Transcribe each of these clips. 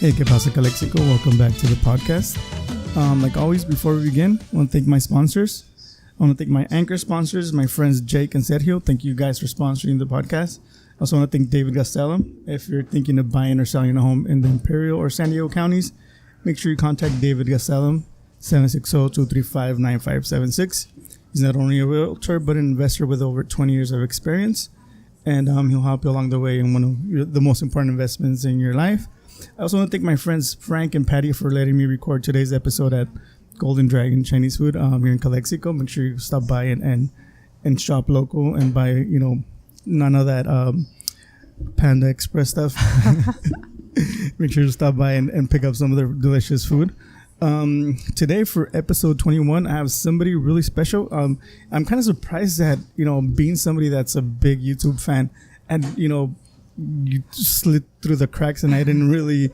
Hey, que Pasa Calexico. Welcome back to the podcast. Like always, before we begin, I want to thank my sponsors. I want to thank my anchor sponsors, my friends Jake and Sergio. Thank you guys for sponsoring the podcast. I also want to thank David Gastelum. If you're thinking of buying or selling a home in the Imperial or San Diego counties, make sure you contact David Gastelum, 760-235-9576. He's not only a realtor, but an investor with over 20 years of experience. And he'll help you along the way in one of the most important investments in your life. I also want to thank my friends Frank and Patty for letting me record today's episode at Golden Dragon Chinese Food here in Calexico. Make sure you stop by and shop local and buy, none of that Panda Express stuff. Make sure to stop by and pick up some of their delicious food. Today for episode 21, I have somebody really special. I'm kind of surprised that, being somebody that's a big YouTube fan and, you slid through the cracks and I didn't really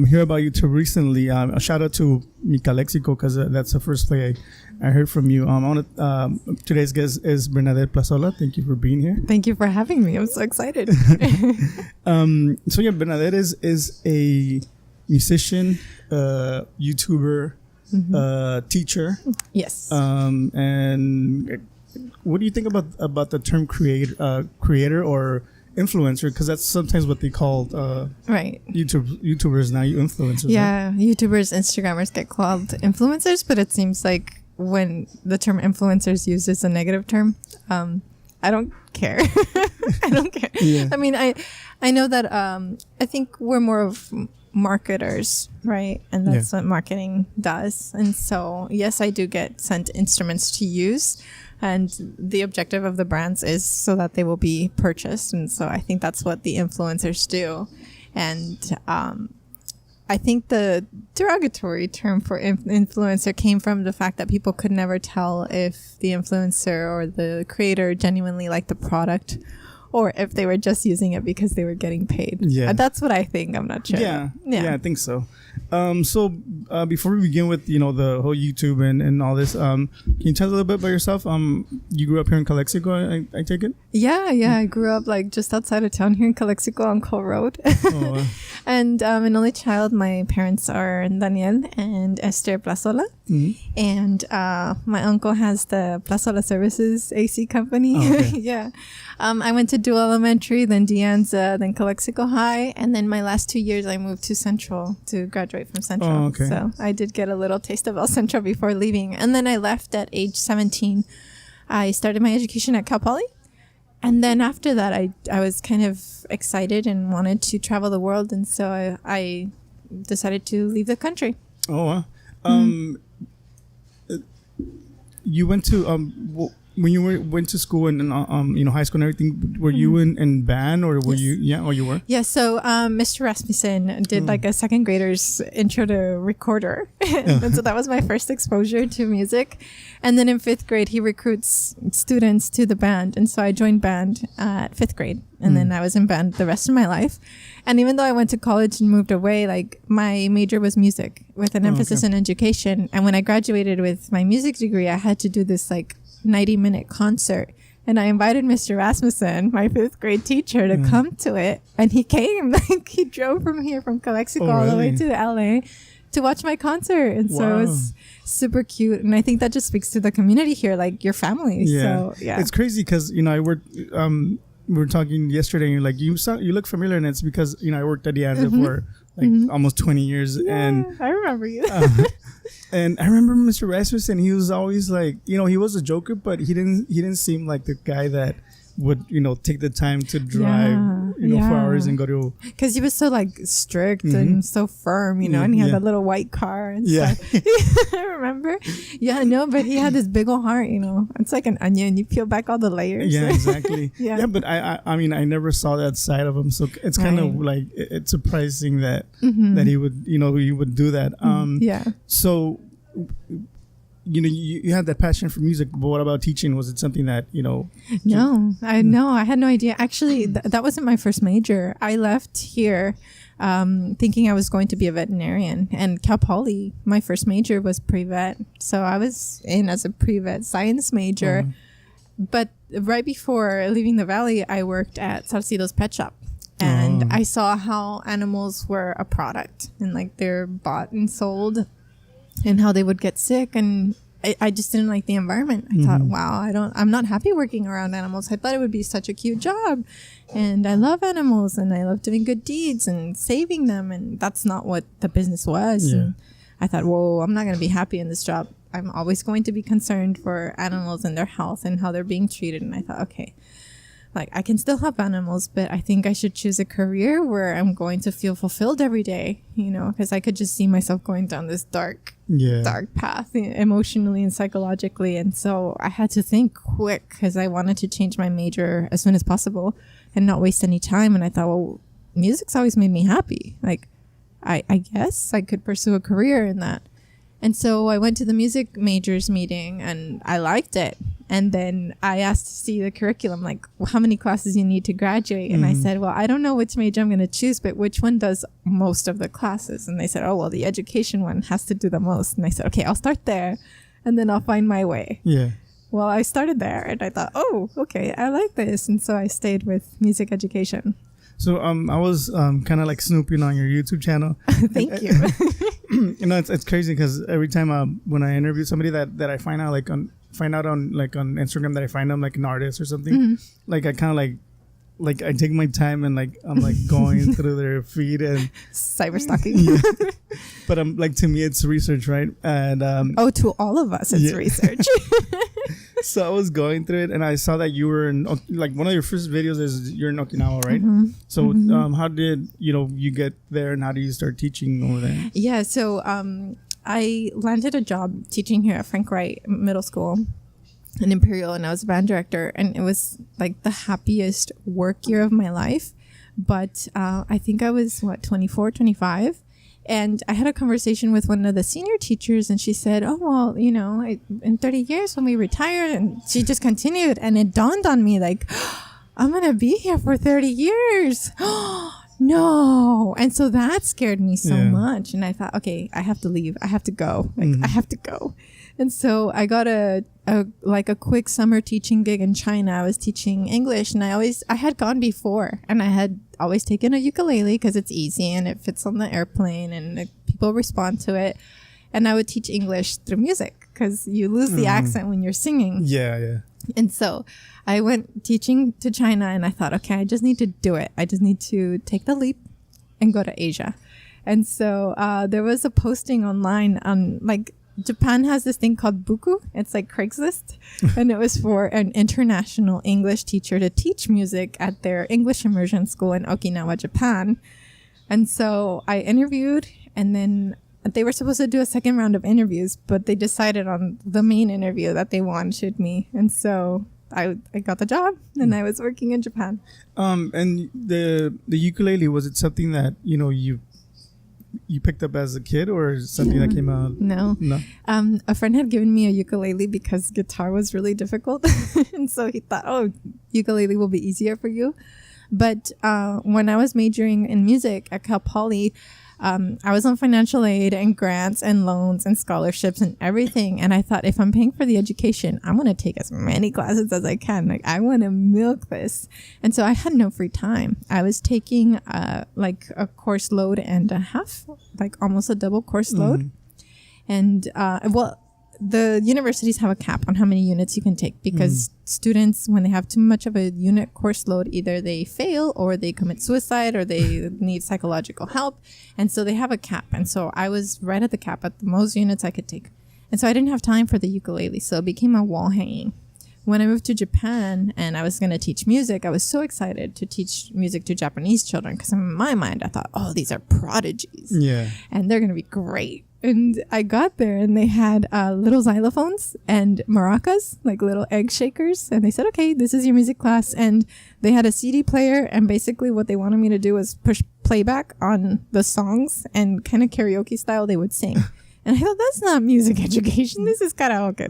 hear about you too recently. A shout out to Mi Calexico because that's the first play I heard from you. Today's guest is Bernadette Plazola. Thank you for being here. Thank you for having me. I'm so excited. Bernadette is a musician, YouTuber, teacher. Yes. And what do you think about the term creator or influencer? Because that's sometimes what they call right. YouTubers now, influencers. Yeah, right? YouTubers, Instagrammers get called influencers, but it seems like when the term influencer is used as a negative term, I don't care. I don't care. Yeah. I mean, I know that I think we're more of marketers, right? And that's what marketing does. And so, yes, I do get sent instruments to use. And the objective of the brands is so that they will be purchased. And so I think that's what the influencers do. And I think the derogatory term for influencer came from the fact that people could never tell if the influencer or the creator genuinely liked the product or if they were just using it because they were getting paid. Yeah. That's what I think. I'm not sure. Yeah, I think so. Before we begin with, the whole YouTube and all this, can you tell a little bit about yourself? You grew up here in Calexico, I take it? Yeah. I grew up just outside of town here in Calexico on Cole Road. Oh, wow. And an only child. My parents are Daniel and Esther Plazola. Mm-hmm. And my uncle has the Plazola Services AC company. Oh, okay. Yeah. I went to Dual Elementary, then De Anza, then Calexico High, and then my last 2 years I moved to Central to graduate from Central. Oh, okay. So I did get a little taste of El Centro before leaving. And then I left at age 17. I started my education at Cal Poly. And then after that, I was kind of excited and wanted to travel the world. And so I decided to leave the country. Oh, wow. You went to... when you went to school and high school and everything, were you in band or were you? Yeah, or you were? Yeah. So Mr. Rasmussen did a second grader's intro to recorder, and so that was my first exposure to music. And then in fifth grade, he recruits students to the band, and so I joined band at fifth grade, and then I was in band the rest of my life. And even though I went to college and moved away, my major was music with an emphasis in education. And when I graduated with my music degree, I had to do this 90-minute concert, and I invited Mr. Rasmussen, my fifth grade teacher, to come to it, and he came. He drove from Calexico all the way to LA to watch my concert, and so it was super cute. And I think that just speaks to the community here, your family. Yeah, so, yeah. It's crazy because I worked. We were talking yesterday, and you're you look familiar, and it's because I worked at the Anza for almost 20 years, and I remember you. And I remember Mr. Rasmussen. He was always he was a joker, but he didn't seem like the guy that would take the time to drive 4 hours and go to, because he was so strict and so firm, and he had that little white car and stuff. I remember. But he had this big old heart. It's like an onion. You peel back all the layers. Yeah, exactly. But I mean I never saw that side of him, so it's kind of it's surprising that that he would he would do that. So you had that passion for music, but what about teaching? Was it something that No, I had no idea. Actually, that wasn't my first major. I left here thinking I was going to be a veterinarian, and Cal Poly, my first major was pre-vet, so I was in as a pre-vet science major. But right before leaving the Valley, I worked at Salcido's Pet Shop. And And I saw how animals were a product and like they're bought and sold and how they would get sick. And I just didn't like the environment. I thought, wow, I'm not happy working around animals. I thought it would be such a cute job. And I love animals and I love doing good deeds and saving them. And that's not what the business was. Yeah. And I thought, whoa, I'm not going to be happy in this job. I'm always going to be concerned for animals and their health and how they're being treated. And I thought, okay, like I can still help animals, but I think I should choose a career where I'm going to feel fulfilled every day, you know, because I could just see myself going down this dark path emotionally and psychologically. And so I had to think quick because I wanted to change my major as soon as possible and not waste any time. And I thought, well, music's always made me happy. Like, I guess I could pursue a career in that. And so I went to the music majors meeting and I liked it. And then I asked to see the curriculum, like how many classes you need to graduate. And I said, well, I don't know which major I'm going to choose, but which one does most of the classes? And they said, oh, well, the education one has to do the most. And I said, okay, I'll start there and then I'll find my way. Yeah. Well, I started there and I thought, oh, okay, I like this. And so I stayed with music education. So I was kind of like snooping on your YouTube channel. Thank you. You know, it's crazy because every time when I interview somebody that I find out on Instagram that I find them like an artist or something, like I kind of like I take my time and like I'm like going through their feed and cyber stalking. Yeah. But like to me it's research, right? And to all of us it's research. So I was going through it and I saw that you were in, like, one of your first videos is you're in Okinawa, right? So how did you get there and how did you start teaching over there? Yeah, so I landed a job teaching here at Frank Wright Middle School in Imperial, and I was a band director, and it was like the happiest work year of my life. But I think I was 24, 25. And I had a conversation with one of the senior teachers and she said, oh, well, in 30 years when we retire, and she just continued. And it dawned on me like, I'm going to be here for 30 years. No. And so that scared me so much. And I thought, okay, I have to leave. I have to go. I have to go. And so I got a quick summer teaching gig in China. I was teaching English, and I had gone before, and I had always taken a ukulele because it's easy and it fits on the airplane and people respond to it. And I would teach English through music because you lose the accent when you're singing. Yeah. And so I went teaching to China, and I thought, okay, I just need to do it. I just need to take the leap and go to Asia. And so there was a posting online on Japan has this thing called buku. It's like Craigslist. And it was for an international English teacher to teach music at their English immersion school in Okinawa, Japan. And so I interviewed, and then they were supposed to do a second round of interviews, but they decided on the main interview that they wanted me. And so I got the job, and I was working in Japan. And the ukulele, was it something that, you picked up as a kid, or something that came out? No. A friend had given me a ukulele because guitar was really difficult. And so he thought, oh, ukulele will be easier for you. But when I was majoring in music at Cal Poly, I was on financial aid and grants and loans and scholarships and everything. And I thought, if I'm paying for the education, I'm going to take as many classes as I can. Like, I want to milk this. And so I had no free time. I was taking a course load and a half, like almost a double course load. And the universities have a cap on how many units you can take because students, when they have too much of a unit course load, either they fail or they commit suicide or they need psychological help. And so they have a cap. And so I was right at the cap at the most units I could take. And so I didn't have time for the ukulele. So it became a wall hanging. When I moved to Japan and I was going to teach music, I was so excited to teach music to Japanese children because in my mind, I thought, oh, these are prodigies. Yeah. And they're going to be great. And I got there and they had little xylophones and maracas, like little egg shakers. And they said, okay, this is your music class. And they had a CD player. And basically what they wanted me to do was push playback on the songs and kind of karaoke style they would sing. And I thought, that's not music education. This is karaoke.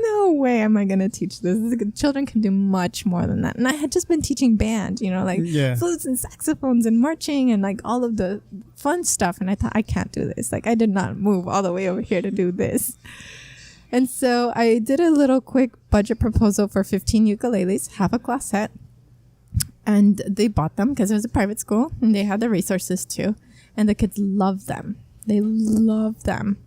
No way am I going to teach this. Children can do much more than that. And I had just been teaching band, flutes and saxophones and marching and like all of the fun stuff. And I thought, I can't do this. Like, I did not move all the way over here to do this. And so I did a little quick budget proposal for 15 ukuleles, half a class set. And they bought them because it was a private school and they had the resources too. And the kids loved them. They loved them.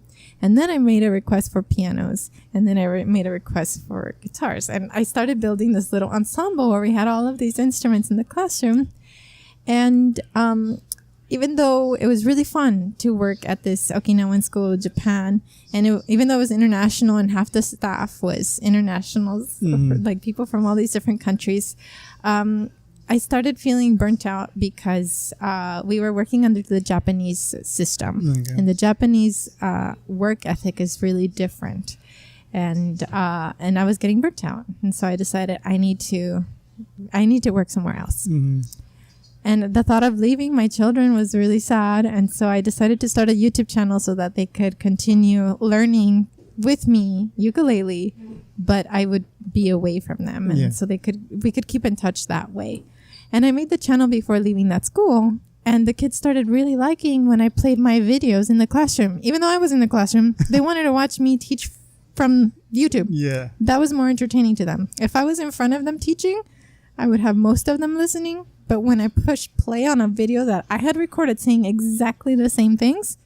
And then I made a request for pianos. And then I made a request for guitars. And I started building this little ensemble where we had all of these instruments in the classroom. And even though it was really fun to work at this Okinawan school in Japan, and even though it was international and half the staff was internationals, like people from all these different countries, I started feeling burnt out because we were working under the Japanese system. Okay. And the Japanese work ethic is really different. And I was getting burnt out. And so I decided I need to work somewhere else. Mm-hmm. And the thought of leaving my children was really sad. And so I decided to start a YouTube channel so that they could continue learning with me ukulele, but I would be away from them. And so we could keep in touch that way. And I made the channel before leaving that school. And the kids started really liking when I played my videos in the classroom. Even though I was in the classroom, they wanted to watch me teach from YouTube. Yeah. That was more entertaining to them. If I was in front of them teaching, I would have most of them listening. But when I pushed play on a video that I had recorded saying exactly the same things,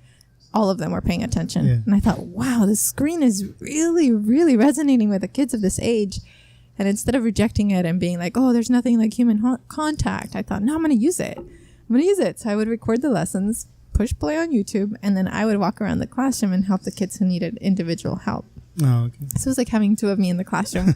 all of them were paying attention. Yeah. And I thought, wow, the screen is really, really resonating with the kids of this age. And instead of rejecting it and being like, oh, there's nothing like human contact, I thought, no, I'm going to use it. So I would record the lessons, push play on YouTube, and then I would walk around the classroom and help the kids who needed individual help. Oh, okay. So it was like having two of me in the classroom.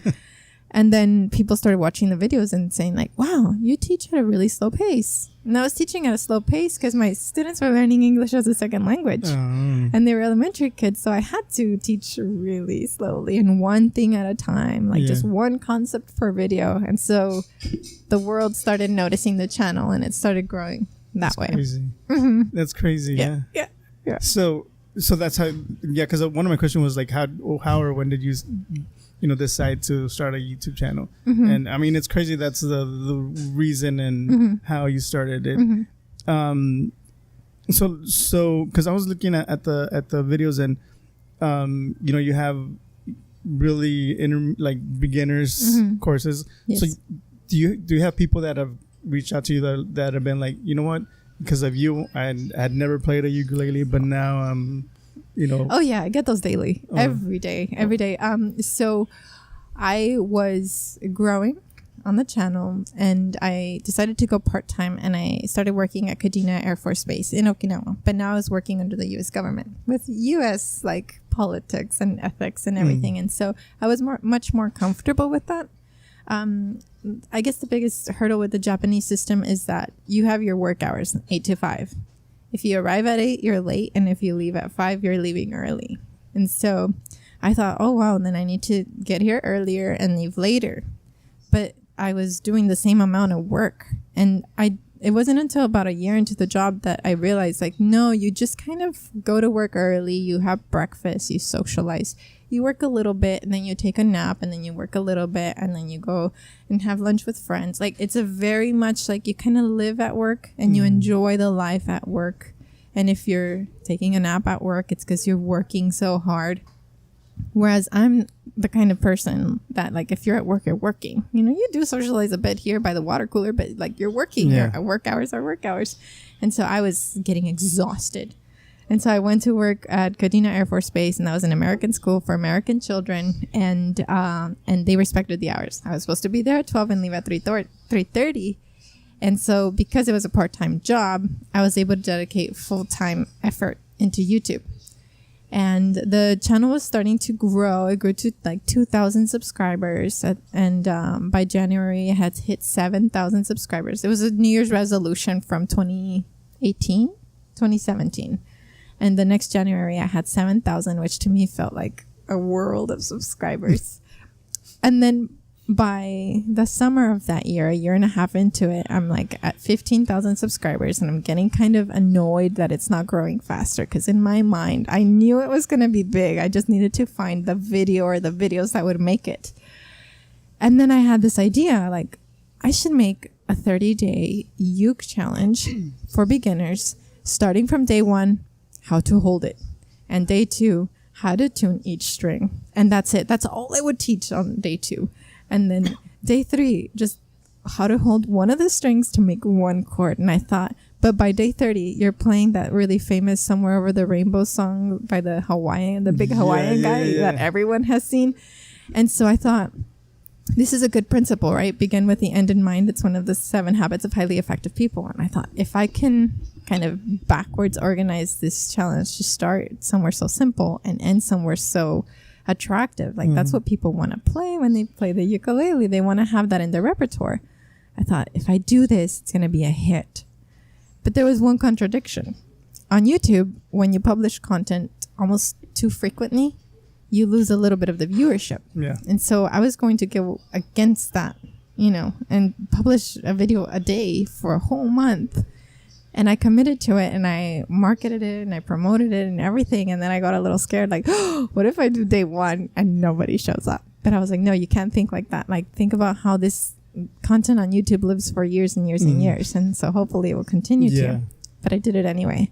And then people started watching the videos and saying like, wow, you teach at a really slow pace. And I was teaching at a slow pace because my students were learning English as a second language. And they were elementary kids. So I had to teach really slowly and one thing at a time, like just one concept per video. And so the world started noticing the channel and it started growing that way. Crazy. Mm-hmm. That's crazy. Yeah. So that's how, because one of my questions was like, how or when did you decide to start a YouTube channel? Mm-hmm. And I mean, it's crazy. That's the reason and how you started it. Mm-hmm. So because I was looking at the videos and you have really beginners courses. Yes. So do you have people that have reached out to you that have been like, you know what, because of you, I had never played a ukulele, but now Oh yeah, I get those daily, every day. So I was growing on the channel and I decided to go part-time and I started working at Kadena Air Force Base in Okinawa. But now I was working under the U.S. government with U.S. politics and ethics and everything. And so I was much more comfortable with that. I guess the biggest hurdle with the Japanese system is that you have your work hours, 8 to 5. If you arrive at 8, you're late. And if you leave at 5, you're leaving early. And so I thought, oh, wow, then I need to get here earlier and leave later. But I was doing the same amount of work. And it wasn't until about a year into the job that I realized, no, you just kind of go to work early. You have breakfast. You socialize. You work a little bit and then you take a nap and then you work a little bit and then you go and have lunch with friends. It's a very much you kind of live at work and you enjoy the life at work. And if you're taking a nap at work, it's because you're working so hard. Whereas I'm the kind of person that if you're at work, you're working. You do socialize a bit here by the water cooler, but you're working. Yeah. Your work hours are work hours. And so I was getting exhausted. And so I went to work at Kadena Air Force Base, and that was an American school for American children, and they respected the hours. I was supposed to be there at 12 and leave at 3:30. And so because it was a part-time job, I was able to dedicate full-time effort into YouTube. And the channel was starting to grow. It grew to 2,000 subscribers. And by January, I had hit 7,000 subscribers. It was a New Year's resolution from 2017. And the next January, I had 7,000, which to me felt like a world of subscribers. And then by the summer of that year, a year and a half into it, I'm at 15,000 subscribers. And I'm getting kind of annoyed that it's not growing faster. Because in my mind, I knew it was going to be big. I just needed to find the video or the videos that would make it. And then I had this idea, I should make a 30-day uke challenge for beginners, starting from day 1. How to hold it, and day 2, how to tune each string, and that's it. That's all I would teach on day 2, and then day 3, just how to hold one of the strings to make one chord. And I thought, but by day 30, you're playing that really famous Somewhere Over the Rainbow song by the big Hawaiian guy that everyone has seen. And so I thought, this is a good principle, right? Begin with the end in mind. It's one of the 7 habits of highly effective people. And I thought, if I can kind of backwards organize this challenge to start somewhere so simple and end somewhere so attractive, like that's what people want to play when they play the ukulele. They want to have that in their repertoire. I thought, if I do this, it's going to be a hit. But there was one contradiction. On YouTube, when you publish content almost too frequently, you lose a little bit of the viewership. Yeah. And so I was going to go against that, and publish a video a day for a whole month. And I committed to it, and I marketed it, and I promoted it and everything. And then I got a little scared, like, oh, what if I do day 1 and nobody shows up? But I was like, no, you can't think like that. Like, think about how this content on YouTube lives for years and years and years. And so hopefully it will continue to. But I did it anyway.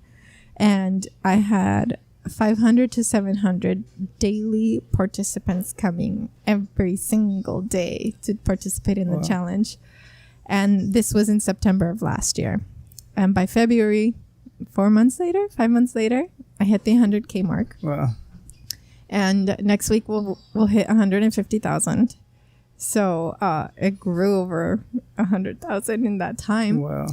And I had 500 to 700 daily participants coming every single day to participate in the challenge. And this was in September of last year. And by February, 5 months later, I hit the 100K mark. Wow. And next week we'll hit 150,000. So it grew over 100,000 in that time. Wow.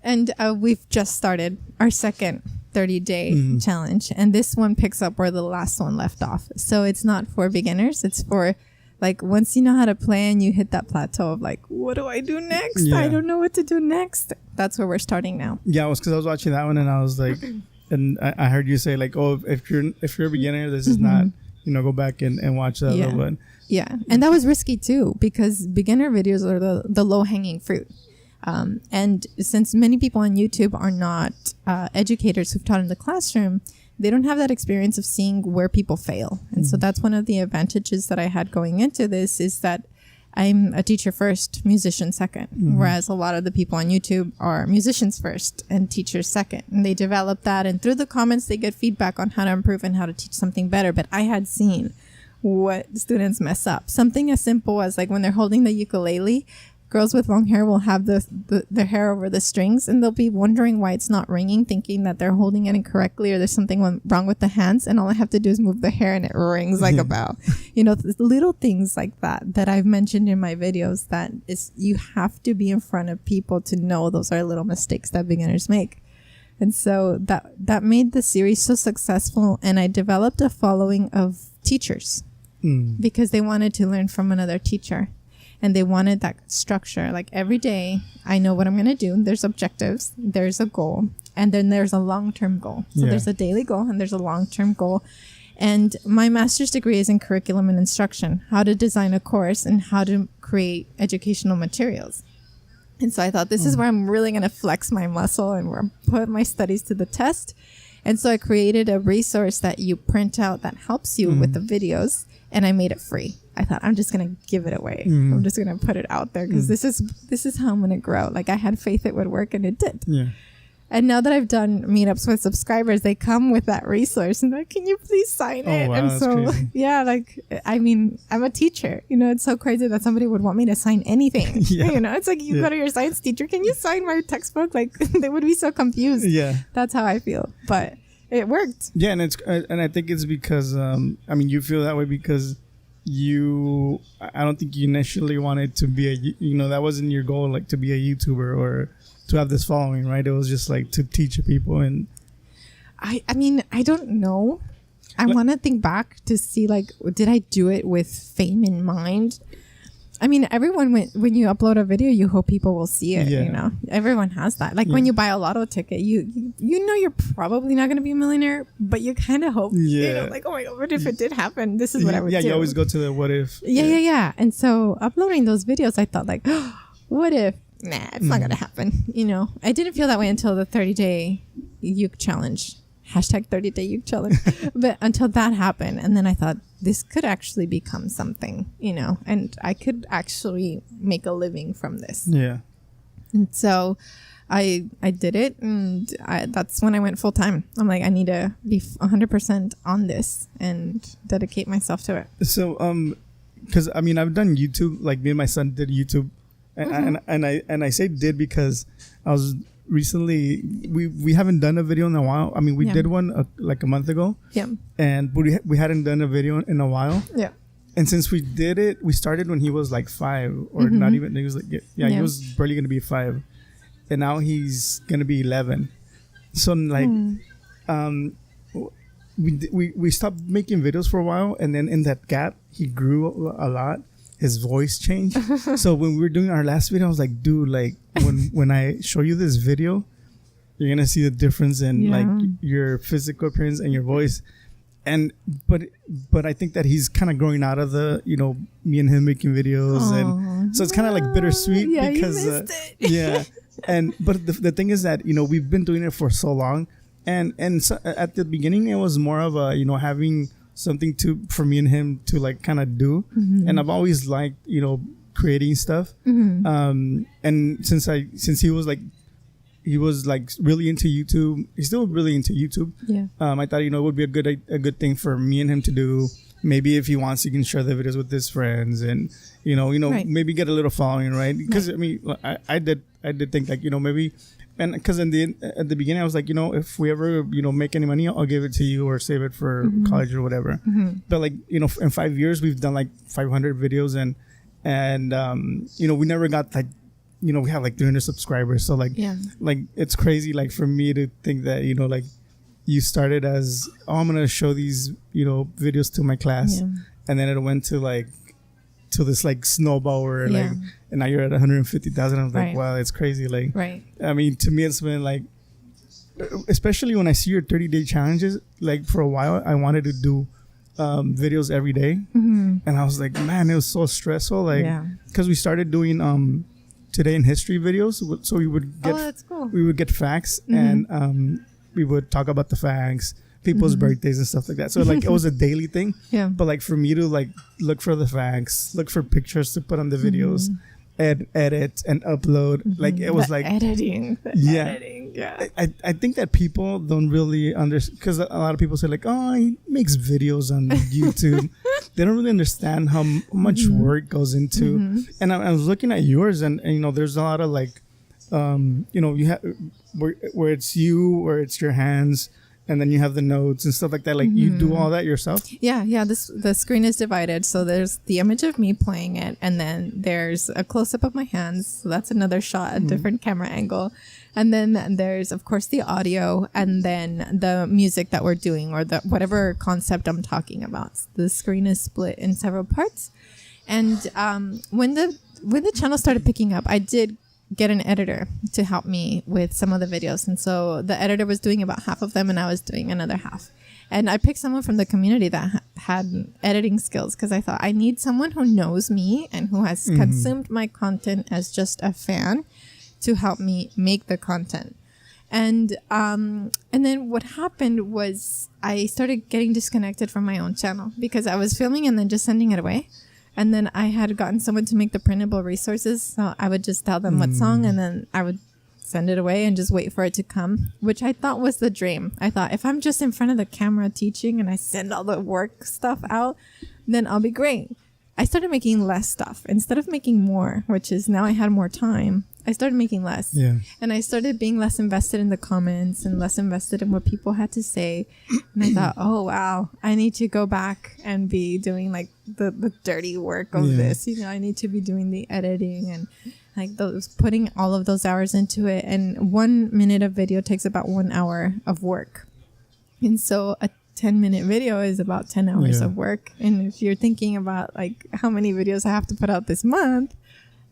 And we've just started our second 30-day challenge. And this one picks up where the last one left off. So it's not for beginners. It's for, like, once you know how to play and you hit that plateau of, like, what do I do next? Yeah. I don't know what to do next. That's where we're starting now. Yeah, it was because I was watching that one and I was like, and I heard you say, like, oh, if you're a beginner, this is not, go back and watch that little one. Yeah. And that was risky too, because beginner videos are the low-hanging fruit. And since many people on YouTube are not educators who've taught in the classroom, they don't have that experience of seeing where people fail. And so that's one of the advantages that I had going into this, is that I'm a teacher first, musician second, whereas a lot of the people on YouTube are musicians first and teachers second. And they develop that, and through the comments, they get feedback on how to improve and how to teach something better. But I had seen what students mess up. Something as simple as, like, when they're holding the ukulele, girls with long hair will have their hair over the strings, and they'll be wondering why it's not ringing, thinking that they're holding it incorrectly or there's something wrong with the hands. And all I have to do is move the hair and it rings like a bell. Little things like that I've mentioned in my videos, that is, you have to be in front of people to know those are little mistakes that beginners make. And so that made the series so successful. And I developed a following of teachers because they wanted to learn from another teacher. And they wanted that structure. Like, every day, I know what I'm going to do. There's objectives. There's a goal. And then there's a long-term goal. So there's a daily goal and there's a long-term goal. And my master's degree is in curriculum and instruction, how to design a course and how to create educational materials. And so I thought, this is where I'm really going to flex my muscle and where I'm put my studies to the test. And so I created a resource that you print out that helps you with the videos, and I made it free. I thought, I'm just going to give it away. I'm just going to put it out there because this is how I'm going to grow. Like, I had faith it would work, and it did. Yeah. And now that I've done meetups with subscribers, they come with that resource and they're like, can you please sign it? Wow, and that's so, crazy. yeah, like, I mean, I'm a teacher. It's so crazy that somebody would want me to sign anything. It's like, you go to your science teacher, can you sign my textbook? Like, they would be so confused. Yeah. That's how I feel. But it worked. Yeah, and I think it's because, you feel that way because I don't think you initially wanted to be that wasn't your goal, like, to be a YouTuber or to have this following, right? It was just like to teach people. And I don't know. I want to think back to see, like, did I do it with fame in mind? I mean, everyone, when you upload a video, you hope people will see it. Everyone has that. Like, when you buy a lotto ticket, you know you're probably not going to be a millionaire, but you kind of hope. Like, oh my god, what if it did happen? This is what I would do. You always go to the what if. Yeah. And so uploading those videos, I thought, like, oh, what if? Nah, it's not going to happen. I didn't feel that way until the 30-day uke challenge. Hashtag 30-day uke challenge. But until that happened. And then I thought, this could actually become something, and I could actually make a living from this. Yeah. And so I did it, and that's when I went full time. I'm like, I need to be 100% on this and dedicate myself to it. So, because I've done YouTube, like me and my son did YouTube And I say did because I was recently we haven't done a video in a while. I mean, we did one like a month ago. Yeah. But we hadn't done a video in a while. Yeah. And since we did it, we started when he was like 5 or not even. He was like he was barely gonna be 5, and now he's gonna be 11. So like, we stopped making videos for a while, and then in that gap, he grew a lot. His voice changed. So when we were doing our last video, I was like, dude, like when I show you this video, you're gonna see the difference in like your physical appearance and your voice. And but I think that he's kind of growing out of the, you know, me and him making videos, and so it's kind of like bittersweet because you missed it. And but the thing is that, you know, we've been doing it for so long, and so at the beginning it was more of a, you know, having something for me and him to like kind of do, and I've always liked, you know, creating stuff, and since he was like really into YouTube. He's still really into YouTube. Yeah. I thought, you know, it would be a good thing for me and him to do. Maybe if he wants, he can share the videos with his friends, and you know, maybe get a little following, right? Because I mean, I did think like, you know, maybe, and because at the beginning I was like, you know, if we ever, you know, make any money, I'll give it to you or save it for college or whatever. But like, you know, in 5 years we've done like 500 videos, and you know, we never got like, you know, we have like 300 subscribers. So like, like it's crazy, like for me to think that, you know, like you started as, oh, I'm going to show these, you know, videos to my class. And then it went to like, to this like snowball where like, and now you're at 150,000. I was like, wow, it's crazy. Like, I mean, to me, it's been like, especially when I see your 30-day challenges, like for a while, I wanted to do videos every day. And I was like, man, it was so stressful. Like, because we started doing, Today in History videos, so we would get we would get facts, and we would talk about the facts, people's birthdays and stuff like that. So like it was a daily thing. But like for me to like look for the facts, look for pictures to put on the videos, edit and upload, like it was like editing. I think that people don't really understand, because a lot of people say like, oh, he makes videos on YouTube. They don't really understand how much work goes into. And I was looking at yours, and you know, there's a lot of like, you know, you have where it's you, where it's your hands, and then you have the notes and stuff like that. Like you do all that yourself? The screen is divided, so there's the image of me playing it, and then there's a close-up of my hands, so that's another shot, a different camera angle, and then there's of course the audio, and then the music that we're doing, or the whatever concept I'm talking about. The screen is split in several parts, and when the channel started picking up, I did get an editor to help me with some of the videos, and so the editor was doing about half of them and I was doing another half, and I picked someone from the community that had editing skills, because I thought I need someone who knows me and who has consumed my content as just a fan to help me make the content. And then what happened was I started getting disconnected from my own channel, because I was filming and then just sending it away. And then I had gotten someone to make the printable resources. So I would just tell them what song, and then I would send it away and just wait for it to come, which I thought was the dream. I thought if I'm just in front of the camera teaching and I send all the work stuff out, then I'll be great. I started making less stuff instead of making more, which is now I had more time. I started making less. And I started being less invested in the comments and less invested in what people had to say. And I thought, oh, wow, I need to go back and be doing like the dirty work of this. You know, I need to be doing the editing and like putting all of those hours into it. And 1 minute of video takes about 1 hour of work. And so a 10-minute video is about 10 hours of work. And if you're thinking about like how many videos I have to put out this month,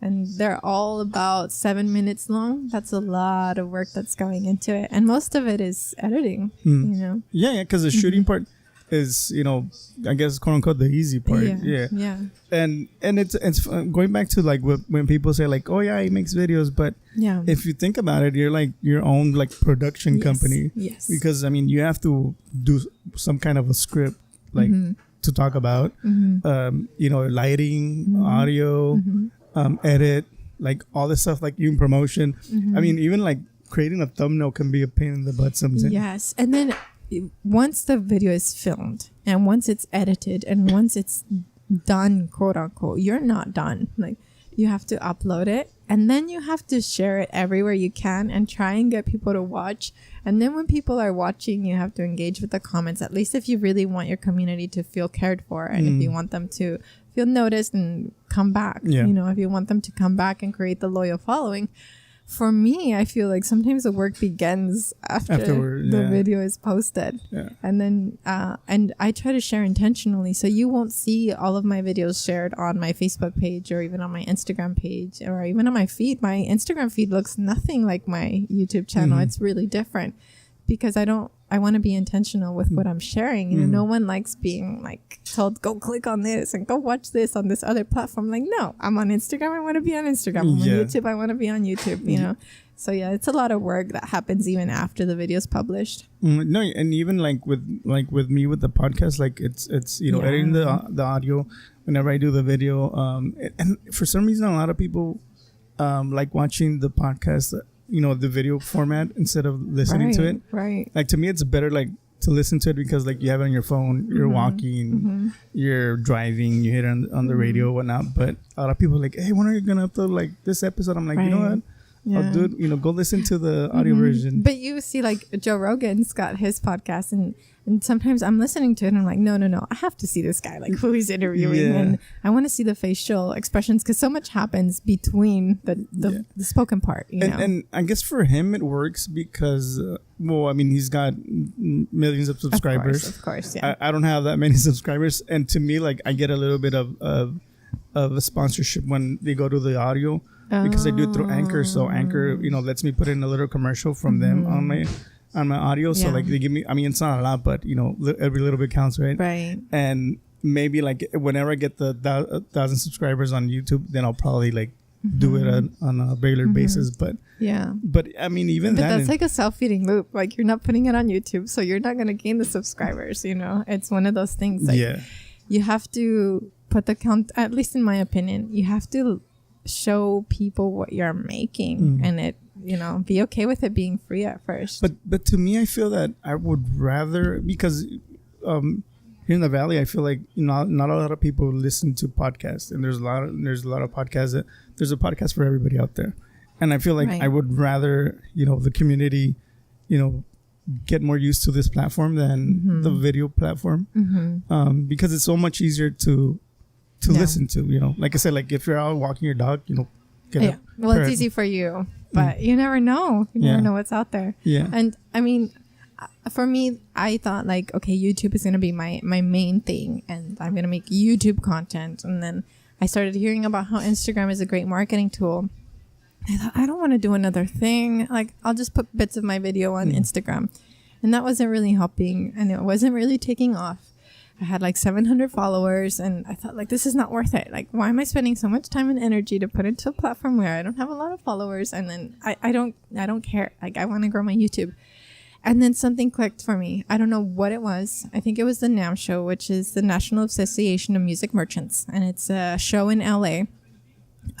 and they're all about 7 minutes long, that's a lot of work that's going into it. And most of it is editing, you know? Yeah, because the shooting part is, you know, I guess, quote unquote, the easy part. And it's going back to like when people say like, oh yeah, he makes videos, but if you think about it, you're like your own like production company. Because I mean, you have to do some kind of a script like to talk about, you know, lighting, audio, edit, like all this stuff, like even promotion. I mean, even like creating a thumbnail can be a pain in the butt sometimes. And then once the video is filmed and once it's edited and once it's done, quote unquote, you're not done. Like you have to upload it, and then you have to share it everywhere you can and try and get people to watch. And then when people are watching, you have to engage with the comments, at least if you really want your community to feel cared for, and if you want them to feel noticed and come back, you know, if you want them to come back and create the loyal following. For me, I feel like sometimes the work begins after the video is posted. And then and I try to share intentionally, so you won't see all of my videos shared on my Facebook page or even on my Instagram page or even on my feed. My Instagram feed looks nothing like my YouTube channel. It's really different because I want to be intentional with what I'm sharing. You know, no one likes being like told, go click on this and go watch this on this other platform. Like, no, I'm on Instagram. I want to be on Instagram. I'm on YouTube. I want to be on YouTube, you know? So yeah, it's a lot of work that happens even after the video is published. No, and even like with me with the podcast, like it's you know, editing the audio whenever I do the video. And for some reason, a lot of people like watching the podcast, you know, the video format instead of listening to it. Right. Like, to me, it's better like to listen to it because like you have it on your phone, you're walking, you're driving, you hear it on the radio, whatnot. But a lot of people are like, hey, when are you gonna upload like this episode? I'm like, you know what? I'll do it. You know, go listen to the audio version. But you see, like Joe Rogan's got his podcast, and sometimes I'm listening to it and I'm like, no, I have to see this guy, like who he's interviewing, and I want to see the facial expressions because so much happens between the spoken part, you know. And I guess for him it works because, well, I mean, he's got millions of subscribers. Of course, yeah. I don't have that many subscribers, and to me, like, I get a little bit of a sponsorship when they go to the audio. Because I do it through Anchor, so Anchor, you know, lets me put in a little commercial from them on my audio. So like they give me, I mean, it's not a lot, but you know, every little bit counts, right? Right. And maybe like whenever I get the 1,000 subscribers on YouTube, then I'll probably like do it on a regular basis. But I mean, even that's like a self-feeding loop. Like, you're not putting it on YouTube, so you're not gonna gain the subscribers. You know, it's one of those things. Like, you have to put the count. At least in my opinion, you have to show people what you're making, and it, you know, be okay with it being free at first. But to me, I feel that I would rather, because here in the Valley, I feel like, you know, not a lot of people listen to podcasts, and there's a lot of podcasts there's a podcast for everybody out there, and I feel like I would rather, you know, the community, you know, get more used to this platform than the video platform, because it's so much easier to listen to, you know. Like I said, like if you're out walking your dog, you know, well, it's easy for you, but you never know. You never know what's out there. And I mean, for me, I thought like, okay, YouTube is going to be my main thing, and I'm going to make YouTube content. And then I started hearing about how Instagram is a great marketing tool. I thought, I don't want to do another thing. Like, I'll just put bits of my video on Instagram. And that wasn't really helping, and it wasn't really taking off. I had like 700 followers, and I thought, like, this is not worth it. Like, why am I spending so much time and energy to put into a platform where I don't have a lot of followers? And then I don't care. Like, I want to grow my YouTube. And then something clicked for me. I don't know what it was. I think it was the NAMM show, which is the National Association of Music Merchants. And it's a show in LA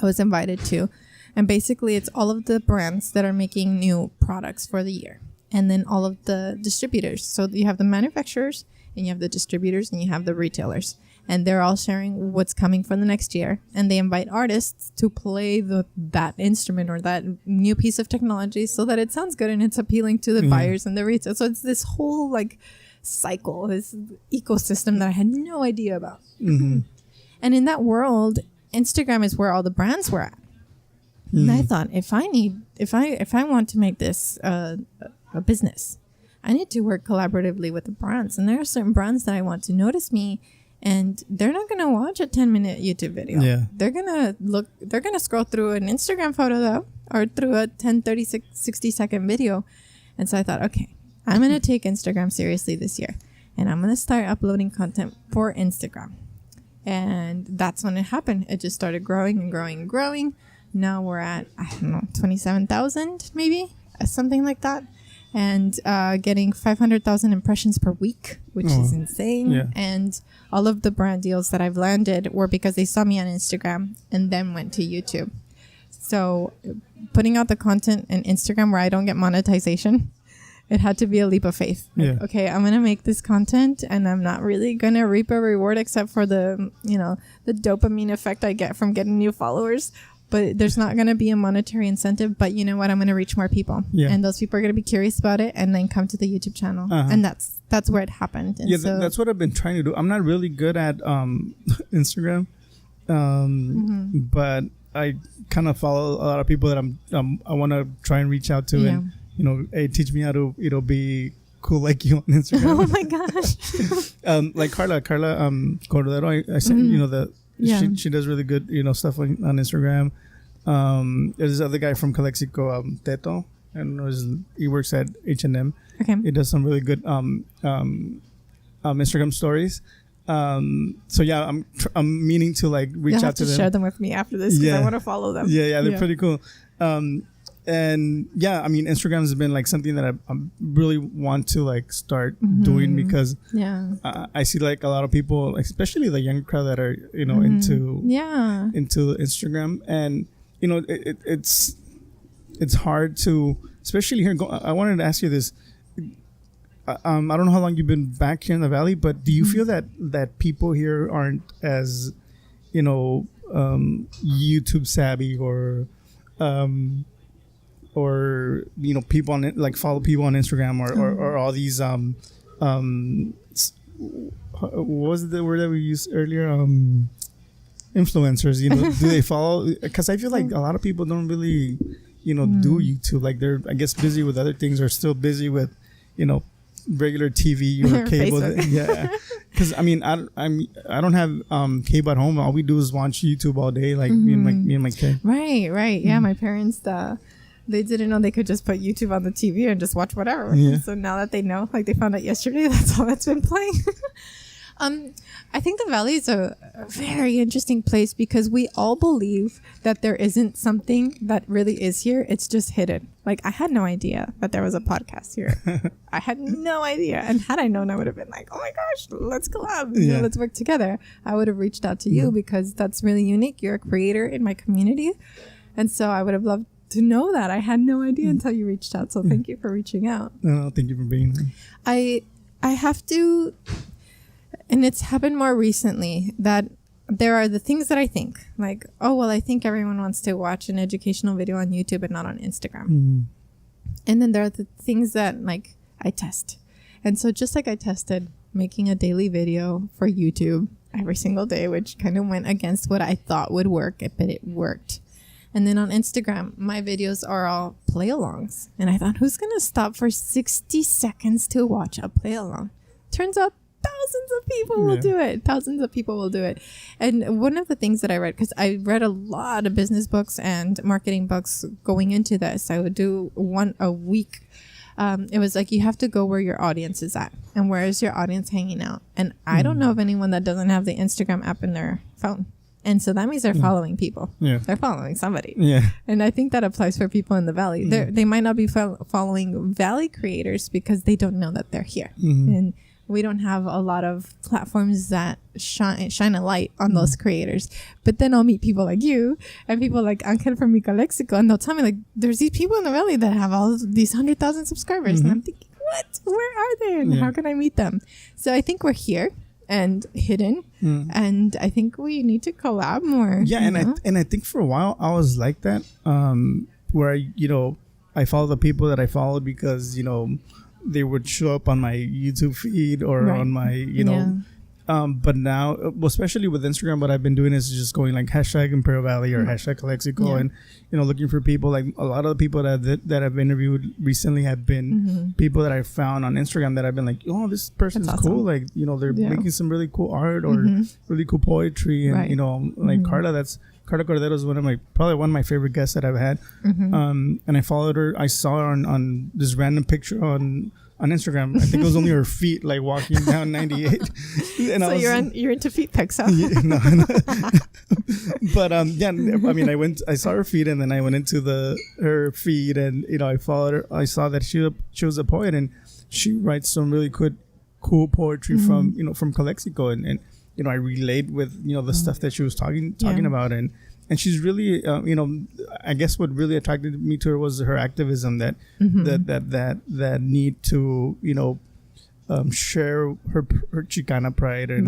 I was invited to. And basically, it's all of the brands that are making new products for the year. And then all of the distributors. So you have the manufacturers, and you have the distributors, and you have the retailers, and they're all sharing what's coming for the next year. And they invite artists to play that instrument or that new piece of technology so that it sounds good and it's appealing to the buyers and the retail. So it's this whole like cycle, this ecosystem that I had no idea about. And in that world, Instagram is where all the brands were at. And I thought, if I want to make this a business, I need to work collaboratively with the brands. And there are certain brands that I want to notice me, and they're not going to watch a 10-minute YouTube video. They're going to scroll through an Instagram photo though, or through a 10, 30, 60 second video. And so I thought, okay, I'm going to take Instagram seriously this year, and I'm going to start uploading content for Instagram. And that's when it happened. It just started growing and growing and growing. Now we're at, I don't know, 27,000 maybe, something like that. And getting 500,000 impressions per week, which is insane. And all of the brand deals that I've landed were because they saw me on Instagram and then went to YouTube. So putting out the content in Instagram where I don't get monetization, it had to be a leap of faith. Like, okay, I'm going to make this content and I'm not really going to reap a reward except for the, the dopamine effect I get from getting new followers. But there's not going to be a monetary incentive. But you know what? I'm going to reach more people. Yeah. And those people are going to be curious about it and then come to the YouTube channel. And that's where it happened. And so that's what I've been trying to do. I'm not really good at Instagram. But I kind of follow a lot of people that I want to try and reach out to. And, hey, teach me how to, be cool like you on Instagram. Oh, my gosh. Like Carla Cordero, I said, she does really good, stuff on Instagram. There's this other guy from Calexico, Teto, and he works at H&M. Okay. He does some really good Instagram stories. So yeah, I'm meaning to like reach out to them. Share them with me after this because I want to follow them. Yeah, they're pretty cool. And yeah, I mean, Instagram has been like something that I really want to like start doing because I see like a lot of people, especially the younger crowd that are into Instagram, and it's hard to, especially here. I wanted to ask you this. I don't know how long you've been back here in the Valley, but do you feel that people here aren't as YouTube savvy or people on it, like follow people on Instagram or all these what was the word that we used earlier, influencers, do they follow? Because I feel like a lot of people don't really do YouTube, like they're, I guess, busy with other things or still busy with regular TV or cable. Because I mean, I don't have cable at home. All we do is watch YouTube all day, like me and my kid. Right. Yeah, my parents they didn't know they could just put YouTube on the TV and just watch whatever. So now that they know, like they found out yesterday, that's all that's been playing. I think the Valley is a very interesting place because we all believe that there isn't something that really is here. It's just hidden. Like I had no idea that there was a podcast here. I had no idea. And had I known, I would have been like, oh my gosh, let's collab. Let's work together. I would have reached out to you because that's really unique. You're a creator in my community. And so I would have loved to know that. I had no idea until you reached out. So thank you for reaching out. No, thank you for being here. I have to, and it's happened more recently, that there are the things that I think like, oh, well, I think everyone wants to watch an educational video on YouTube and not on Instagram. And then there are the things that like I test. And so just like I tested making a daily video for YouTube every single day, which kind of went against what I thought would work, but it worked. And then on Instagram, my videos are all play-alongs. And I thought, who's going to stop for 60 seconds to watch a play-along? Turns out thousands of people will do it. Thousands of people will do it. And one of the things that I read, because I read a lot of business books and marketing books going into this, I would do one a week. It was like, you have to go where your audience is at. And where is your audience hanging out? And I don't know of anyone that doesn't have the Instagram app in their phone. And so that means they're following people. They're following somebody. And I think that applies for people in the Valley. They might not be following Valley creators because they don't know that they're here. And we don't have a lot of platforms that shine a light on those creators. But then I'll meet people like you and people like Angel from Calexico, and they'll tell me like, there's these people in the Valley that have all these 100,000 subscribers. And I'm thinking, what? Where are they? And how can I meet them? So I think we're here and hidden, and I think we need to collab more. I think for a while I was like that, where I follow the people that I followed because they would show up on my YouTube feed or on my but now, especially with Instagram, what I've been doing is just going like hashtag Imperial Valley or hashtag Calexico, and looking for people. Like a lot of the people that I've interviewed recently have been people that I found on Instagram that I've been like, oh, this person's cool. Like they're making some really cool art or really cool poetry, and like Carla Cordero is probably one of my favorite guests that I've had. And I followed her. I saw her on this random picture on Instagram. I think it was only her feet, like walking down 98. And so you're into feet pics, huh? But I mean, I saw her feet, and then I went into her feed, and I followed her. I saw that she was a poet, and she writes some really cool poetry from Calexico, and I relate with the stuff that she was talking about, and and she's really, I guess what really attracted me to her was her activism, that that need to, share her Chicana pride and,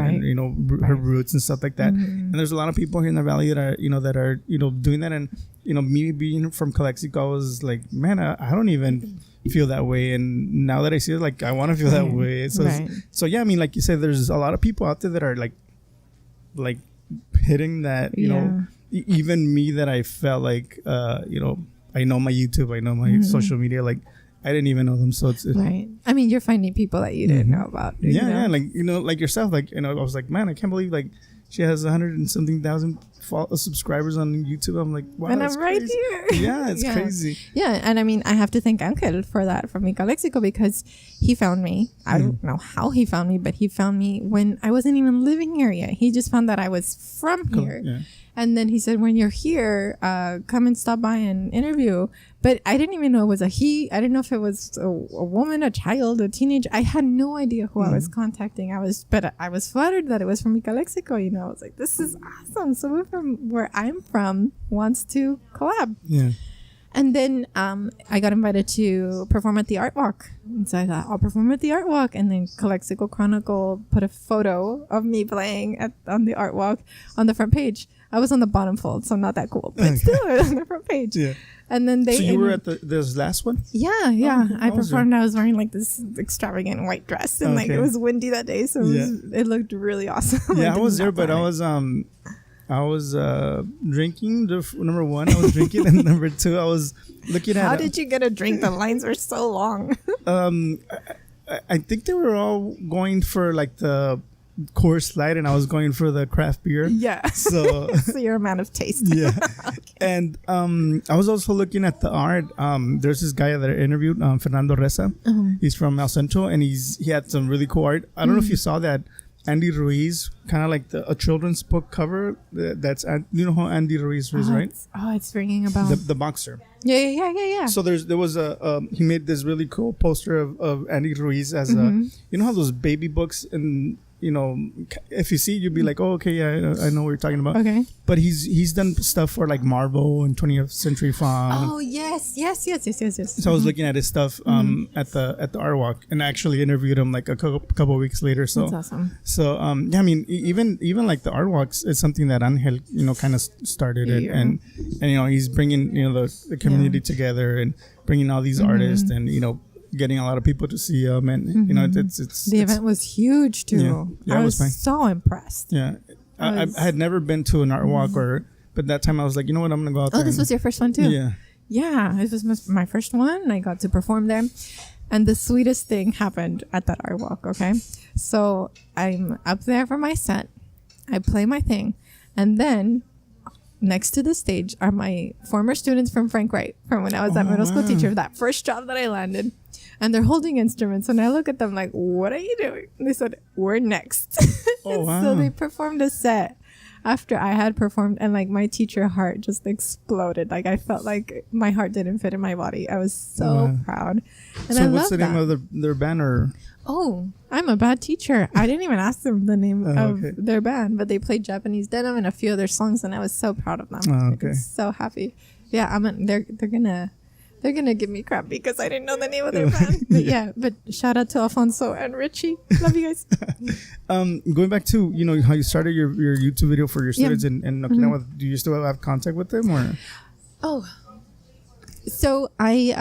her roots and stuff like that. And there's a lot of people here in the valley that are doing that. And me being from Calexico, I was like, man, I don't even feel that way. And now that I see it, like, I want to feel that way. So yeah, I mean, like you said, there's a lot of people out there that are like hitting that, even me, that I felt like, I know my YouTube, I know my social media, like, I didn't even know them. So it's right. I mean, you're finding people that you didn't know about. Yeah, like, like yourself, like, I was like, man, I can't believe, like, she has 100 and something thousand subscribers on YouTube. I'm like, wow, and I'm right here. Yeah, it's crazy. Yeah, and I mean, I have to thank Angel for that, from Calexico, because he found me. I don't know how he found me, but he found me when I wasn't even living here yet. He just found that I was from here. Yeah. And then he said, when you're here, come and stop by and interview. But I didn't even know it was a he. I didn't know if it was a woman, a child, a teenager. I had no idea who I was contacting. I was flattered that it was from Calexico. I was like, this is awesome. Someone from where I'm from wants to collab. Yeah. And then I got invited to perform at the Art Walk. And so I thought, I'll perform at the Art Walk. And then Calexico Chronicle put a photo of me playing on the Art Walk on the front page. I was on the bottom fold, so not that cool. But still, I was on the front page. Yeah. And then So you were at this last one? Yeah. Oh, I performed. I was wearing like this extravagant white dress. And like it was windy that day. So it looked really awesome. Yeah, I was there, but I was drinking. Number one, I was drinking, and number two, I was looking at. How did you get a drink? The lines were so long. I think they were all going for like the Coors Light, and I was going for the craft beer. Yeah. So your amount of taste. Yeah. Okay. And I was also looking at the art. There's this guy that I interviewed, Fernando Reza. He's from El Centro, and he had some really cool art. I don't know if you saw that. Andy Ruiz, kind of like a children's book cover. That's you know who Andy Ruiz is, right? It's ringing a bell. The boxer. Yeah. So there was he made this really cool poster of Andy Ruiz as you know how those baby books, and if you see it, you'd be like, oh, okay, yeah, I know what you're talking about. Okay. But he's done stuff for like Marvel and 20th Century Fox. Oh yes. So I was looking at his stuff at the Art Walk, and I actually interviewed him like a couple of weeks later. So that's awesome. So yeah, I mean, even like the Art Walks is something that Angel kind of started it, and he's bringing the community together and bringing all these artists, and getting a lot of people to see him, and it's the event was huge too. Yeah, I was so impressed. Yeah, I had never been to an Art Walk, but that time I was like, you know what, I'm gonna go out there. Oh, this was your first one too? Yeah, this was my first one. I got to perform there, and the sweetest thing happened at that Art Walk. Okay, so I'm up there for my set, I play my thing, and then next to the stage are my former students from Frank Wright, from when I was that middle school teacher, that first job that I landed. And they're holding instruments, and I look at them like, what are you doing? And they said, we're next. So they performed a set after I had performed, and like my teacher heart just exploded. Like I felt like my heart didn't fit in my body. I was so proud. And so what's the name of their band? Or? Oh, I'm a bad teacher. I didn't even ask them the name of their band, but they played Japanese Denim and a few other songs, and I was so proud of them. I was so happy. Yeah, they're gonna give me crap because I didn't know the name of their band. But but shout out to Alfonso and Richie. Love you guys. Going back to how you started your YouTube video for your students in Okinawa, do you still have contact with them, or? Oh, so I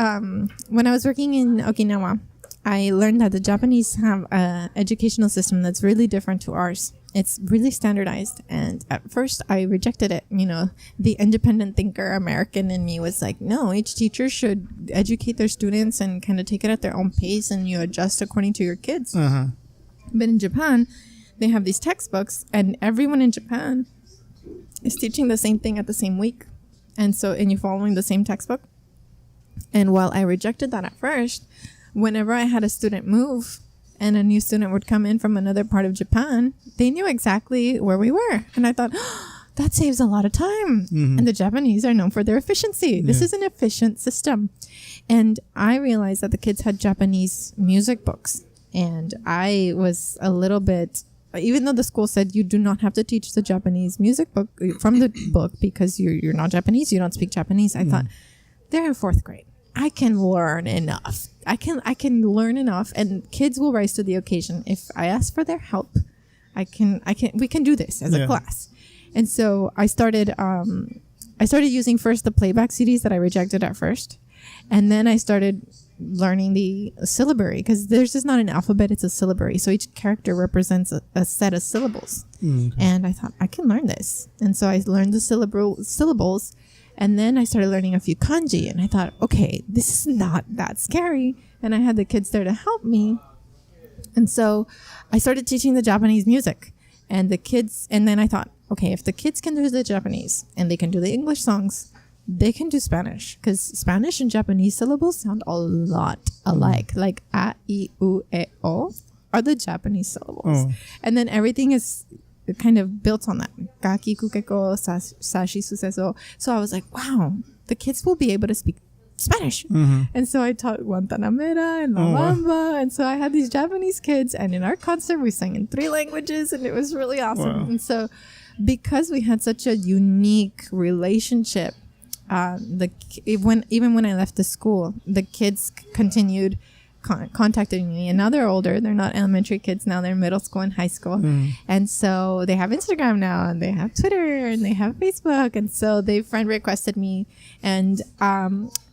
when I was working in Okinawa, I learned that the Japanese have an educational system that's really different to ours. It's really standardized. And at first I rejected it. The independent thinker American in me was like, no, each teacher should educate their students and kind of take it at their own pace, and you adjust according to your kids. But in Japan, they have these textbooks, and everyone in Japan is teaching the same thing at the same week. And you're following the same textbook. And while I rejected that at first, whenever I had a student move and a new student would come in from another part of Japan, they knew exactly where we were. And I thought, that saves a lot of time. And the Japanese are known for their efficiency. This is an efficient system. And I realized that the kids had Japanese music books. And I was a little bit even though the school said you do not have to teach the Japanese music book from the book because you're not Japanese, you don't speak Japanese. I thought, they're in 4th grade. I can learn enough. I can learn enough, and kids will rise to the occasion. If I ask for their help, we can do this as a class. And so I started using first the playback CDs that I rejected at first. And then I started learning the syllabary, because there's just not an alphabet, it's a syllabary. So each character represents a set of syllables. And I thought, I can learn this. And so I learned the syllables. And then I started learning a few kanji. And I thought, okay, this is not that scary. And I had the kids there to help me. And so I started teaching the Japanese music. And then I thought, okay, if the kids can do the Japanese and they can do the English songs, they can do Spanish, because Spanish and Japanese syllables sound a lot alike. Like a, I, u, e, o are the Japanese syllables. And then everything is kind of built on that. Gaki, kukeko, sashi, suseso. So I was like, wow, the kids will be able to speak Spanish. And so I taught Guantanamera and La Bamba. And so I had these Japanese kids, and in our concert we sang in 3 languages, and it was really awesome. And so because we had such a unique relationship, even when I left the school, the kids continued contacting me, and now they're older. They're not elementary kids now, they're middle school and high school. And so they have Instagram now, and they have Twitter, and they have Facebook. And so they friend requested me. And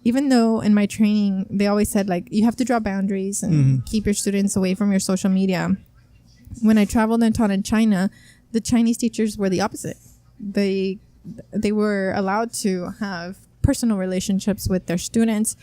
even though in my training they always said, like, you have to draw boundaries and keep your students away from your social media, when I traveled and taught in China, the Chinese teachers were the opposite. They were allowed to have personal relationships with their students,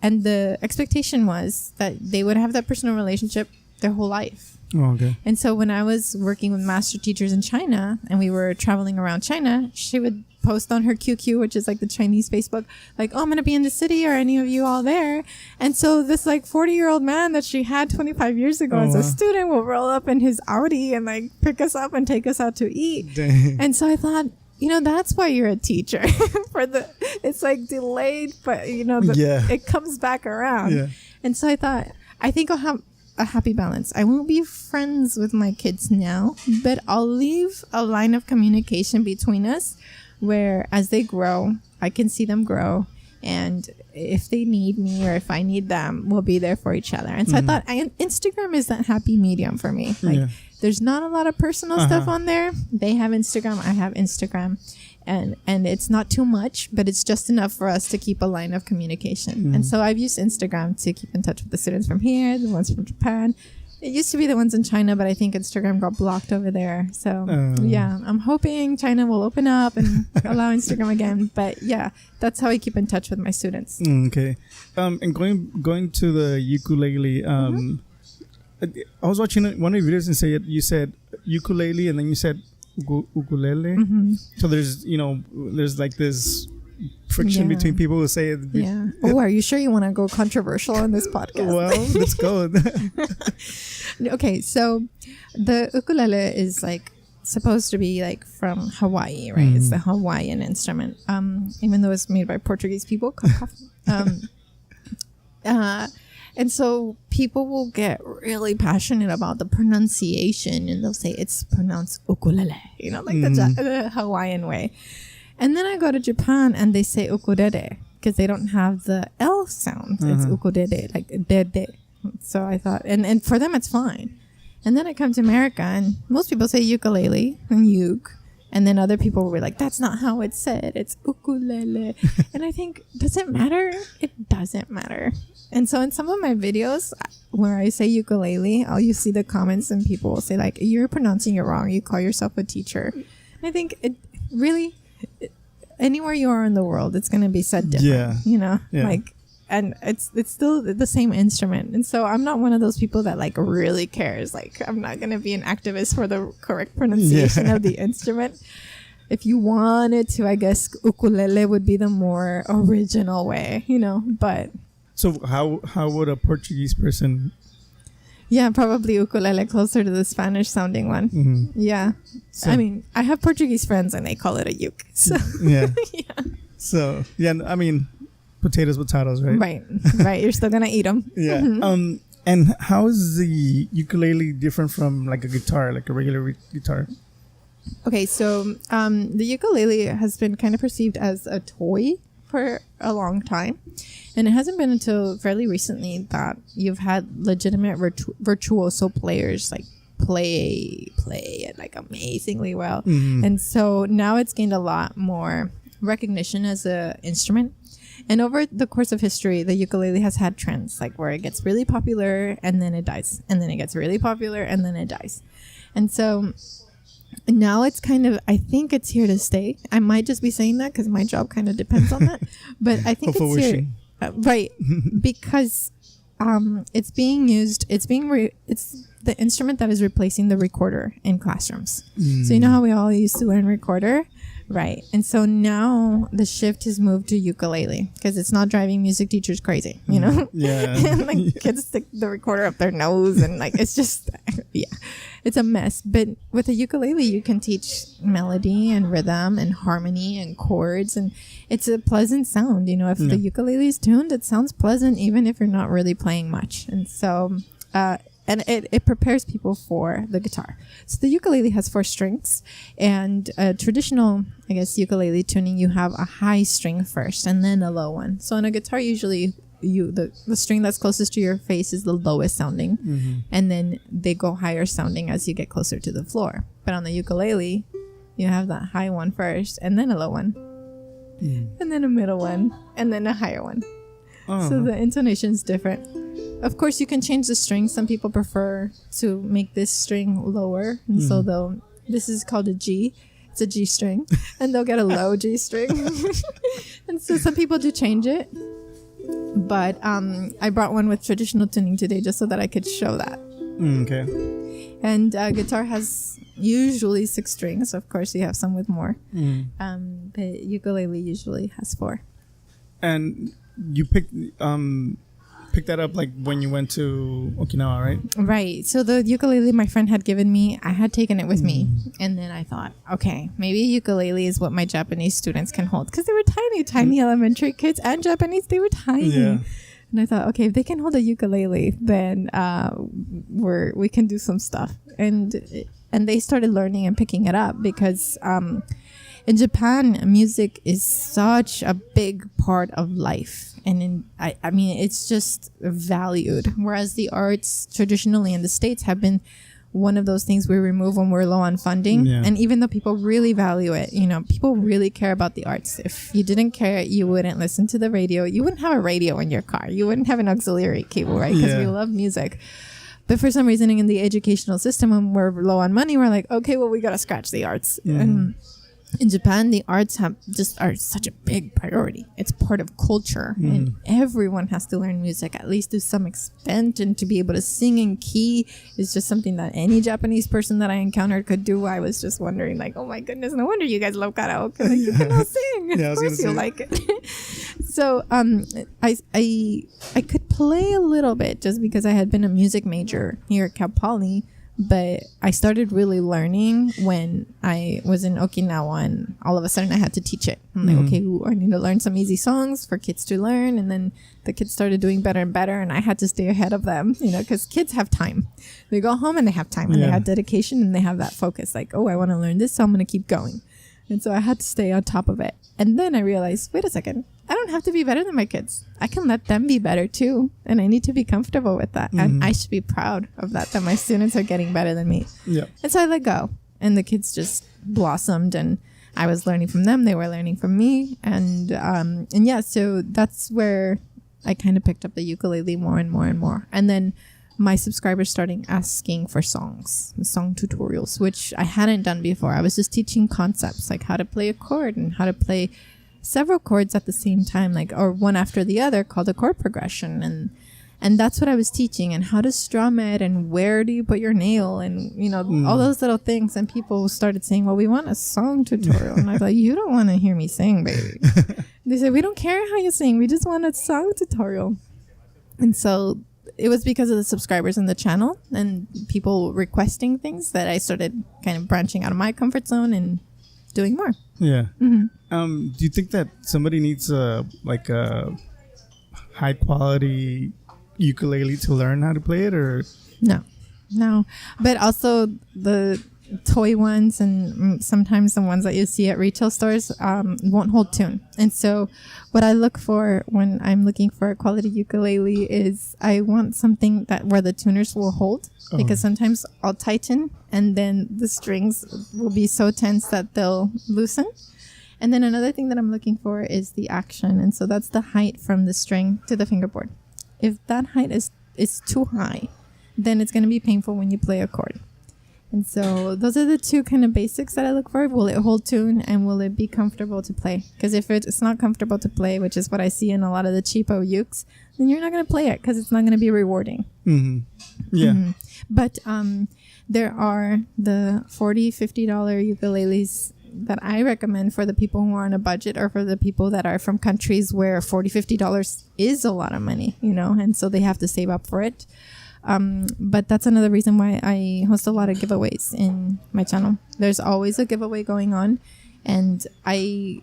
and the expectation was that they would have that personal relationship their whole life. And so when I was working with master teachers in China, and we were traveling around China, she would post on her QQ, which is like the Chinese Facebook, like, oh, I'm going to be in the city, are any of you all there? And so this like 40-year-old man that she had 25 years ago as a student will roll up in his Audi and like pick us up and take us out to eat. And so I thought, that's why you're a teacher. It's like delayed, but it comes back around. And so I thought, I think I'll have a happy balance. I won't be friends with my kids now, but I'll leave a line of communication between us where as they grow, I can see them grow. And if they need me or if I need them, we'll be there for each other. And so I thought Instagram is that happy medium for me. Like, there's not a lot of personal stuff on there. They have Instagram, I have Instagram. And it's not too much, but it's just enough for us to keep a line of communication. And so I've used Instagram to keep in touch with the students from here, the ones from Japan. It used to be the ones in China, but I think Instagram got blocked over there. So I'm hoping China will open up and allow Instagram again. But yeah, that's how I keep in touch with my students. Okay. And going to the ukulele, I was watching one of your videos and you said ukulele, and then you said ukulele. So there's like this friction between people who say it. Are you sure you want to go controversial on this podcast? Well, let's go. Okay, so the ukulele is like supposed to be like from Hawaii, right? It's the Hawaiian instrument, even though it's made by Portuguese people. And so people will get really passionate about the pronunciation, and they'll say it's pronounced ukulele, like the Hawaiian way. And then I go to Japan and they say ukulele because they don't have the L sound. It's ukulele, like dede. So I thought, and for them it's fine. And then I come to America and most people say ukulele and uke. And then other people were like, that's not how it's said. It's ukulele. And I think, does it matter? It doesn't matter. And so in some of my videos where I say ukulele, you see the comments and people will say like, you're pronouncing it wrong. You call yourself a teacher. And I think it really, anywhere you are in the world, it's going to be said different, like, and it's still the same instrument. And so I'm not one of those people that like really cares. Like, I'm not going to be an activist for the correct pronunciation of the instrument. If you wanted to, I guess ukulele would be the more original way, but. So how would a Portuguese person? Yeah, probably ukulele, closer to the Spanish sounding one. Yeah. So, I mean, I have Portuguese friends and they call it a uke. So So, I mean, potatoes, right? Right. You're still going to eat them. And how is the ukulele different from like a guitar, like a regular guitar? Okay, so the ukulele has been kind of perceived as a toy for a long time. And it hasn't been until fairly recently that you've had legitimate virtuoso players like play it like amazingly well. And so now it's gained a lot more recognition as an instrument. And over the course of history, the ukulele has had trends like where it gets really popular and then it dies, and then it gets really popular and then it dies. And so now it's kind of, I think it's here to stay. I might just be saying that because my job kind of depends on that, but I think it's here, right? Because it's being used. It's the instrument that is replacing the recorder in classrooms. So you know how we all used to learn recorder? Right. And so now the shift has moved to ukulele because it's not driving music teachers crazy, you know? Yeah. And like kids stick the recorder up their nose and like it's just, yeah, it's a mess. But with a ukulele, you can teach melody and rhythm and harmony and chords. And it's a pleasant sound. You know, if the ukulele is tuned, it sounds pleasant even if you're not really playing much. And so, and it prepares people for the guitar. So the ukulele has 4 strings, and traditional, I guess, ukulele tuning, you have a high string first and then a low one. So on a guitar, usually the string that's closest to your face is the lowest sounding, and then they go higher sounding as you get closer to the floor. But on the ukulele, you have that high one first and then a low one, and then a middle one, and then a higher one. So the intonation is different. Of course, you can change the string. Some people prefer to make this string lower. And so this is called a G. It's a G string. And they'll get a low G string. And so some people do change it. But I brought one with traditional tuning today just so that I could show that. Okay. And guitar has usually 6 strings. Of course, you have some with more. But ukulele usually has 4. And you picked that up like when you went to Okinawa, right? Right. So the ukulele my friend had given me, I had taken it with me. And then I thought, okay, maybe ukulele is what my Japanese students can hold. Because they were tiny elementary kids and Japanese, they were tiny. Yeah. And I thought, okay, if they can hold a ukulele, then we can do some stuff. And they started learning and picking it up because in Japan, music is such a big part of life. And I mean, it's just valued. Whereas the arts traditionally in the States have been one of those things we remove when we're low on funding. Yeah. And even though people really value it, you know, people really care about the arts. If you didn't care, you wouldn't listen to the radio. You wouldn't have a radio in your car. You wouldn't have an auxiliary cable, right? Because we love music. But for some reason in the educational system, when we're low on money, we're like, okay, well, we got to scratch the arts. And in Japan, the arts are such a big priority. It's part of culture, and everyone has to learn music at least to some extent, and to be able to sing in key is just something that any Japanese person that I encountered could do. I was just wondering, like, oh my goodness, no wonder you guys love karaoke. Like, you can all sing. Of course you like it. So I could play a little bit just because I had been a music major here at Cal Poly. But I started really learning when I was in Okinawa, and all of a sudden I had to teach it. I'm like, okay, I need to learn some easy songs for kids to learn. And then the kids started doing better and better, and I had to stay ahead of them, you know, because kids have time. They go home and they have time, and they have dedication, and they have that focus. Like, oh, I want to learn this, so I'm going to keep going. And so I had to stay on top of it. And then I realized, wait a second, I don't have to be better than my kids. I can let them be better too. And I need to be comfortable with that. And I should be proud of that my students are getting better than me. Yeah. And so I let go. And the kids just blossomed, and I was learning from them. They were learning from me. And yeah, so that's where I kind of picked up the ukulele more and more and more. And then my subscribers starting asking for song tutorials, which I hadn't done before. I was just teaching concepts like how to play a chord and how to play several chords at the same time, like, or one after the other, called a chord progression. And that's what I was teaching, and how to strum it, and where do you put your nail, and, you know, all those little things. And people started saying, well, we want a song tutorial. And I was like, you don't want to hear me sing, baby. They said, we don't care how you sing. We just want a song tutorial. And so it was because of the subscribers in the channel and people requesting things that I started kind of branching out of my comfort zone and doing more. Yeah. Do you think that somebody needs a high quality ukulele to learn how to play it, or No, but also the toy ones and sometimes the ones that you see at retail stores won't hold tune. And so what I look for when I'm looking for a quality ukulele is I want something that where the tuners will hold, because sometimes I'll tighten and then the strings will be so tense that they'll loosen. And then another thing that I'm looking for is the action, and so that's the height from the string to the fingerboard. If that height is too high, then it's going to be painful when you play a chord. And so those are the two kind of basics that I look for. Will it hold tune, and will it be comfortable to play? Because if it's not comfortable to play, which is what I see in a lot of the cheapo ukes, then you're not going to play it because it's not going to be rewarding. Mm-hmm. Yeah. Mm-hmm. But there are the $40, $50 ukuleles that I recommend for the people who are on a budget, or for the people that are from countries where $40, $50 is a lot of money, and so they have to save up for it. But that's another reason why I host a lot of giveaways in my channel. There's always a giveaway going on. And I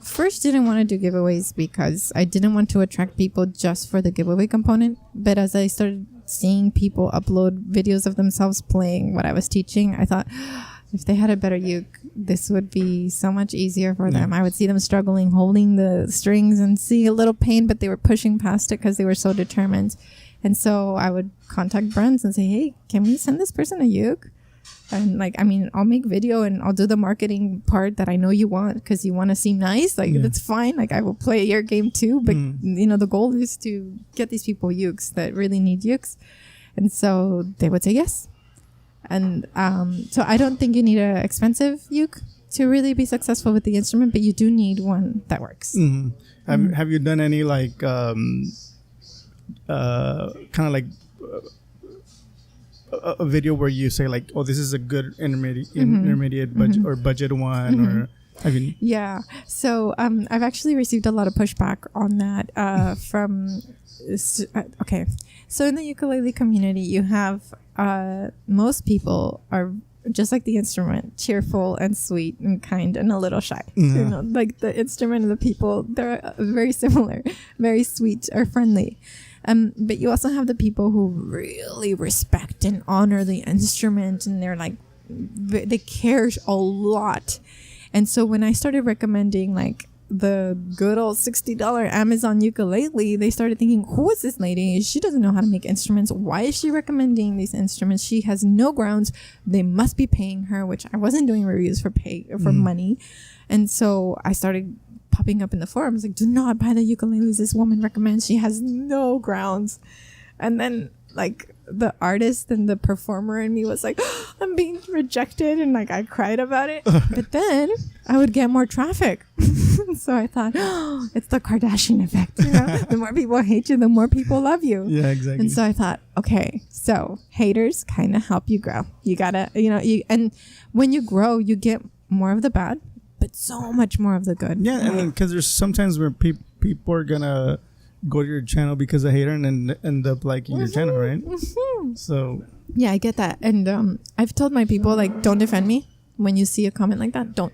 first didn't want to do giveaways because I didn't want to attract people just for the giveaway component. But as I started seeing people upload videos of themselves playing what I was teaching, I thought, if they had a better uke, this would be so much easier for them. I would see them struggling, holding the strings and see a little pain, but they were pushing past it because they were so determined. And so I would contact brands and say, hey, can we send this person a uke? And I'll make video and I'll do the marketing part that I know you want, because you want to seem nice. That's fine. I will play your game too. But, the goal is to get these people ukes that really need ukes. And so they would say yes. And so I don't think you need an expensive uke to really be successful with the instrument, but you do need one that works. Mm-hmm. Have you done any kind of like a video where you say like, oh, this is a good intermediate budget or budget one, or yeah. So I've actually received a lot of pushback on that from okay. So in the ukulele community, you have most people are just like the instrument, cheerful and sweet and kind and a little shy. Like the instrument and the people, they're very similar, very sweet or friendly. But you also have the people who really respect and honor the instrument, and they're like, they care a lot. And so when I started recommending like the good old $60 Amazon ukulele, they started thinking, who is this lady? She doesn't know how to make instruments. Why is she recommending these instruments? She has no grounds. They must be paying her, which I wasn't doing reviews for money. And so I started popping up in the forums like, do not buy the ukuleles this woman recommends. She has no grounds. And then like the artist and the performer in me was like, I'm being rejected, and like I cried about it. But then I would get more traffic. So I thought, it's the Kardashian effect. The more people hate you, the more people love you. Yeah, exactly. And so I thought, okay, so haters kind of help you grow. You gotta, and when you grow, you get more of the bad, but so much more of the good. Yeah, and because there's sometimes where people are gonna go to your channel because of hater and then end up liking your channel, right? Mm-hmm. So yeah, I get that. And I've told my people, like, don't defend me when you see a comment like that. Don't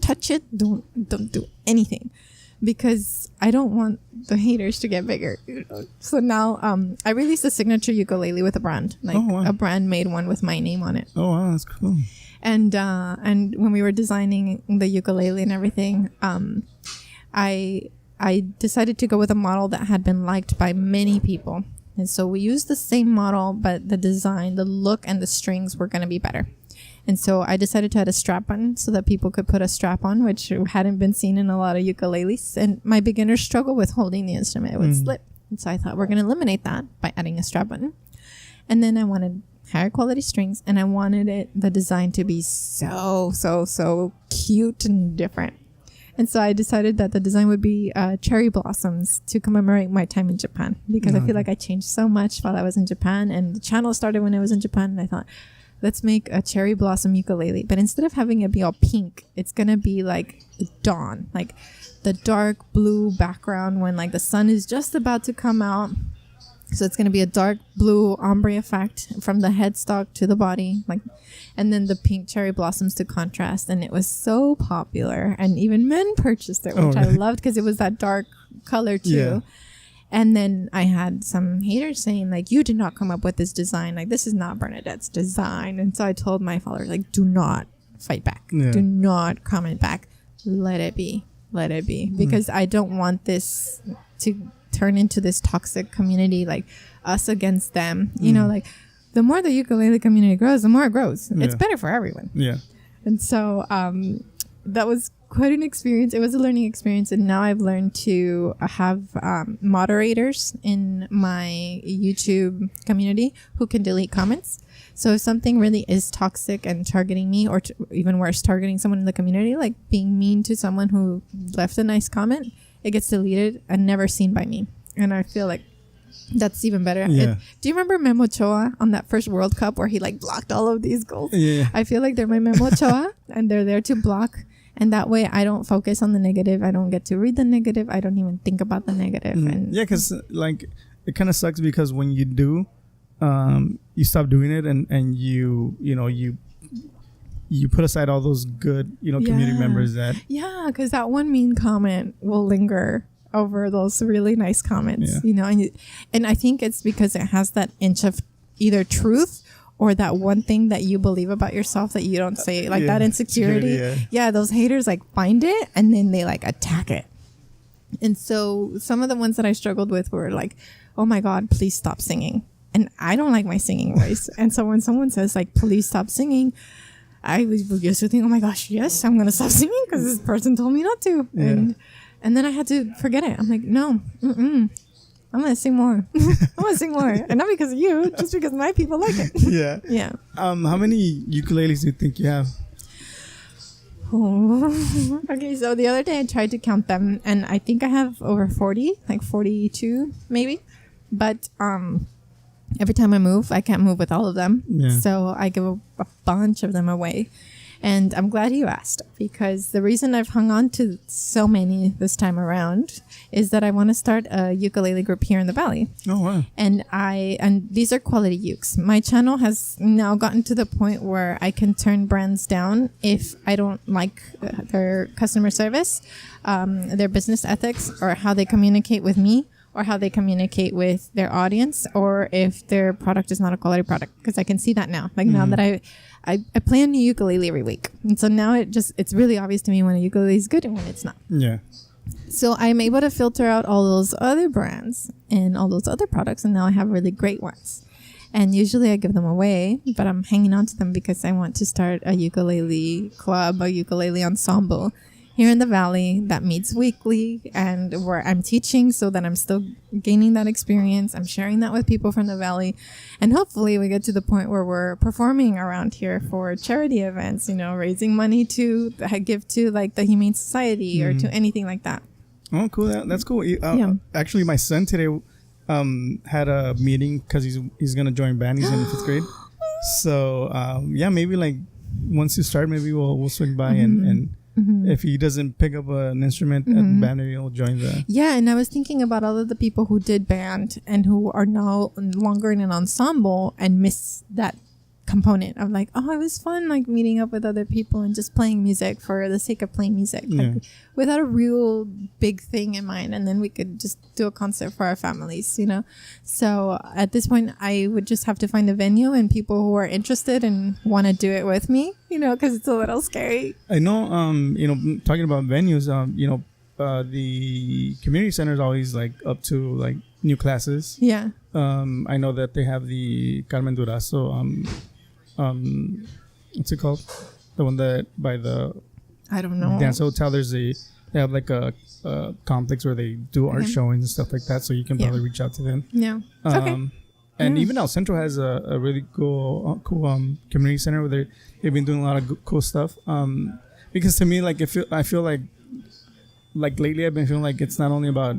touch it. Don't do anything, because I don't want the haters to get bigger. So now I released a signature ukulele with a brand, like a brand made one with my name on it. Oh wow, that's cool. And when we were designing the ukulele and everything, I decided to go with a model that had been liked by many people. And so we used the same model, but the design, the look, and the strings were going to be better. And so I decided to add a strap on so that people could put a strap on, which hadn't been seen in a lot of ukuleles. And my beginners struggle with holding the instrument. It would slip. And so I thought, we're going to eliminate that by adding a strap button. And then I wanted higher quality strings, and I wanted the design to be so cute and different. And so I decided that the design would be cherry blossoms to commemorate my time in Japan, because I feel like I changed so much while I was in Japan, and the channel started when I was in Japan, and I thought, let's make a cherry blossom ukulele. But instead of having it be all pink, it's going to be like dawn, like the dark blue background when like the sun is just about to come out. So it's going to be a dark blue ombre effect from the headstock to the body, like, and then the pink cherry blossoms to contrast. And it was so popular, and even men purchased it, which I loved because it was that dark color too. Yeah. And then I had some haters saying like, you did not come up with this design. Like, this is not Bernadette's design. And so I told my followers, like, do not fight back. Yeah. Do not comment back. Let it be. Let it be. Because I don't want this to turn into this toxic community, like us against them. You know, like the more the ukulele community grows, the more it grows. It's better for everyone. Yeah. And so that was quite an experience. It was a learning experience. And now I've learned to have moderators in my YouTube community who can delete comments. So if something really is toxic and targeting me, or even worse, targeting someone in the community, like being mean to someone who left a nice comment, it gets deleted and never seen by me. And I feel like that's even better. Yeah. Do you remember Memo Ochoa on that first World Cup where he like blocked all of these goals? Yeah. I feel like they're my Memo Ochoa and they're there to block. And that way I don't focus on the negative. I don't get to read the negative. I don't even think about the negative. And yeah, because like it kind of sucks because when you do, you stop doing it and you put aside all those good, community members that. Yeah, because that one mean comment will linger over those really nice comments, and I think it's because it has that inch of either truth or that one thing that you believe about yourself that you don't say, like that insecurity. Yeah, those haters like find it and then they like attack it. And so some of the ones that I struggled with were like, oh my God, please stop singing. And I don't like my singing voice. And so when someone says like, please stop singing, I used to think, oh my gosh, yes, I'm going to stop singing because this person told me not to. Yeah. And then I had to forget it. I'm like, no, I'm going to sing more. I'm going to sing more. And not because of you, just because my people like it. Yeah. Yeah. How many ukuleles do you think you have? Oh. Okay, so the other day I tried to count them and I think I have over 40, like 42 maybe. But every time I move, I can't move with all of them. Yeah. So I give a bunch of them away. And I'm glad you asked, because the reason I've hung on to so many this time around is that I want to start a ukulele group here in the Valley. Oh, wow. And these are quality ukes. My channel has now gotten to the point where I can turn brands down if I don't like their customer service, their business ethics, or how they communicate with me, or how they communicate with their audience, or if their product is not a quality product, because I can see that now. Like now that I play a new ukulele every week. And so now it's really obvious to me when a ukulele is good and when it's not. Yeah. So I'm able to filter out all those other brands and all those other products, and now I have really great ones. And usually I give them away, but I'm hanging on to them because I want to start a ukulele club, a ukulele ensemble here in the Valley that meets weekly, and where I'm teaching so that I'm still gaining that experience. I'm sharing that with people from the Valley. And hopefully we get to the point where we're performing around here for charity events, raising money to give to like the Humane Society or to anything like that. Oh, cool. That's cool. Actually, my son today had a meeting because he's going to join band. He's in the 5th grade. So, maybe like once you start, maybe we'll swing by and if he doesn't pick up an instrument at band, maybe he'll join that. Yeah, and I was thinking about all of the people who did band and who are no longer in an ensemble and miss that component of like, oh, it was fun like meeting up with other people and just playing music for the sake of playing music, like, without a real big thing in mind, and then we could just do a concert for our families, So at this point I would just have to find a venue and people who are interested and want to do it with me, because it's a little scary. I know, talking about venues, the community center is always like up to like new classes. Yeah. I know that they have the Carmen Durazo, what's it called? The one that by the I don't know dance hotel. They have like a complex where they do art showings and stuff like that. So you can probably reach out to them. Yeah. Okay. And even El Centro has a really cool community center where they've been doing a lot of cool stuff. Because to me, like I feel like lately I've been feeling like it's not only about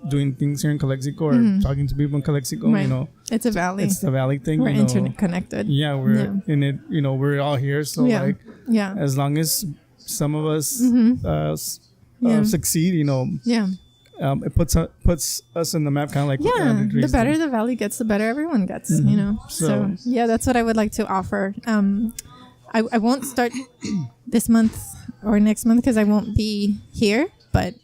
doing things here in Calexico or talking to people in Calexico. Right. It's a valley. It's the valley thing. We're interconnected. Yeah, we're in it. We're all here. So as long as some of us succeed, it puts us in the map, kind of like the better the valley gets, the better everyone gets. So that's what I would like to offer. I won't start this month or next month because I won't be here, but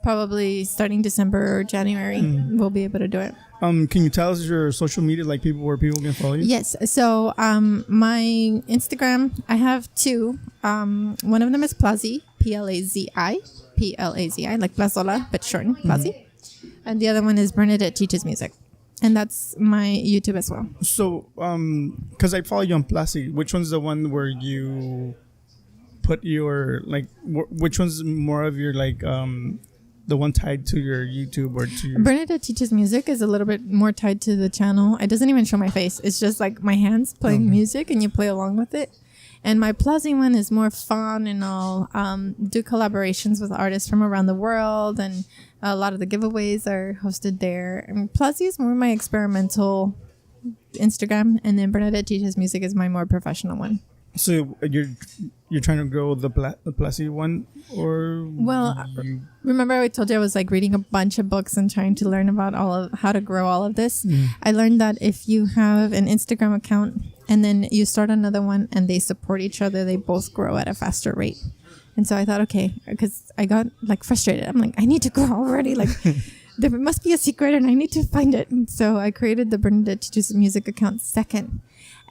Probably starting December or January, we'll be able to do it. Can you tell us your social media, like where people can follow you? Yes. So my Instagram, I have two. One of them is Plazi, Plazi, Plazi, like Plazola, but shortened, Plazi. And the other one is Bernadette Teaches Music. And that's my YouTube as well. So, because I follow you on Plazi, which one's the one where you put your, like, which one's more of your, like, the one tied to your YouTube or to your... Bernadette Teaches Music is a little bit more tied to the channel. It doesn't even show my face. It's just like my hands playing music and you play along with it. And my Plazi one is more fun, and I'll do collaborations with artists from around the world, and a lot of the giveaways are hosted there. And Plazi is more my experimental Instagram, and then Bernadette Teaches Music is my more professional one. So you're trying to grow the Plazi one, or remember I told you I was like reading a bunch of books and trying to learn about all of how to grow all of this. I learned that if you have an Instagram account and then you start another one and they support each other, they both grow at a faster rate. And so I thought, okay, because I got like frustrated. I'm like, I need to grow already. Like there must be a secret and I need to find it. And so I created the Bernadette Teaches Music account second.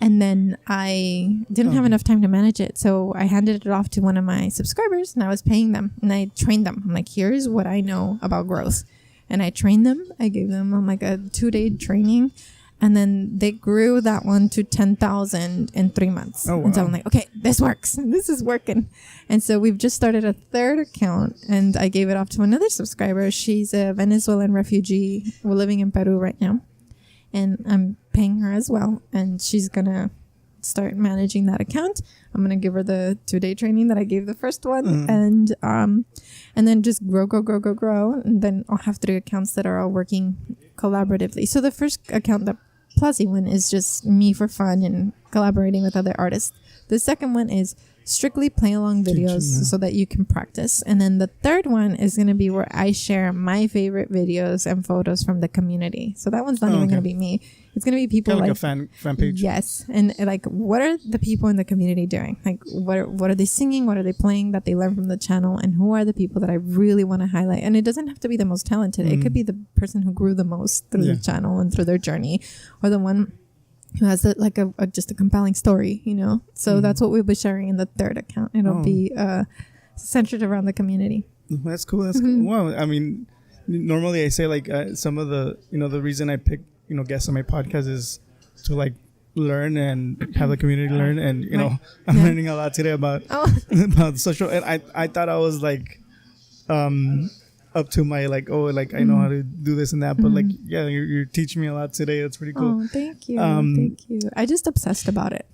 And then I didn't have enough time to manage it. So I handed it off to one of my subscribers and I was paying them and I trained them. I'm like, here's what I know about growth. And I trained them. I gave them like a 2-day training. And then they grew that one to 10,000 in 3 months. Oh, wow. And so I'm like, okay, this works. This is working. And so we've just started a third account and I gave it off to another subscriber. She's a Venezuelan refugee. We're living in Peru right now. And I'm paying her as well. And she's going to start managing that account. I'm going to give her the 2-day training that I gave the first one. And then just grow. And then I'll have 3 accounts that are all working collaboratively. So the first account, the Plazi one, is just me for fun and collaborating with other artists. The second one is strictly play along videos so that you can practice. And then the third one is going to be where I share my favorite videos and photos from the community. So that one's not even going to be me. It's going to be people like a fan page. Yes. And like, what are the people in the community doing? Like, what are they singing? What are they playing that they learn from the channel? And who are the people that I really want to highlight? And it doesn't have to be the most talented. It could be the person who grew the most through the channel and through their journey, or the one who has just a compelling story, you know? So that's what we'll be sharing in the third account. It'll be centered around the community. That's cool. That's cool. Wow. I mean, normally I say like some of the, the reason I pick, guests on my podcast is to like learn and have the community learn. And, I'm learning a lot today about social. And I thought I was like, up to my I know how to do this and that, but you're teaching me a lot today. That's pretty cool. Oh, thank you. Thank you. I just obsessed about it.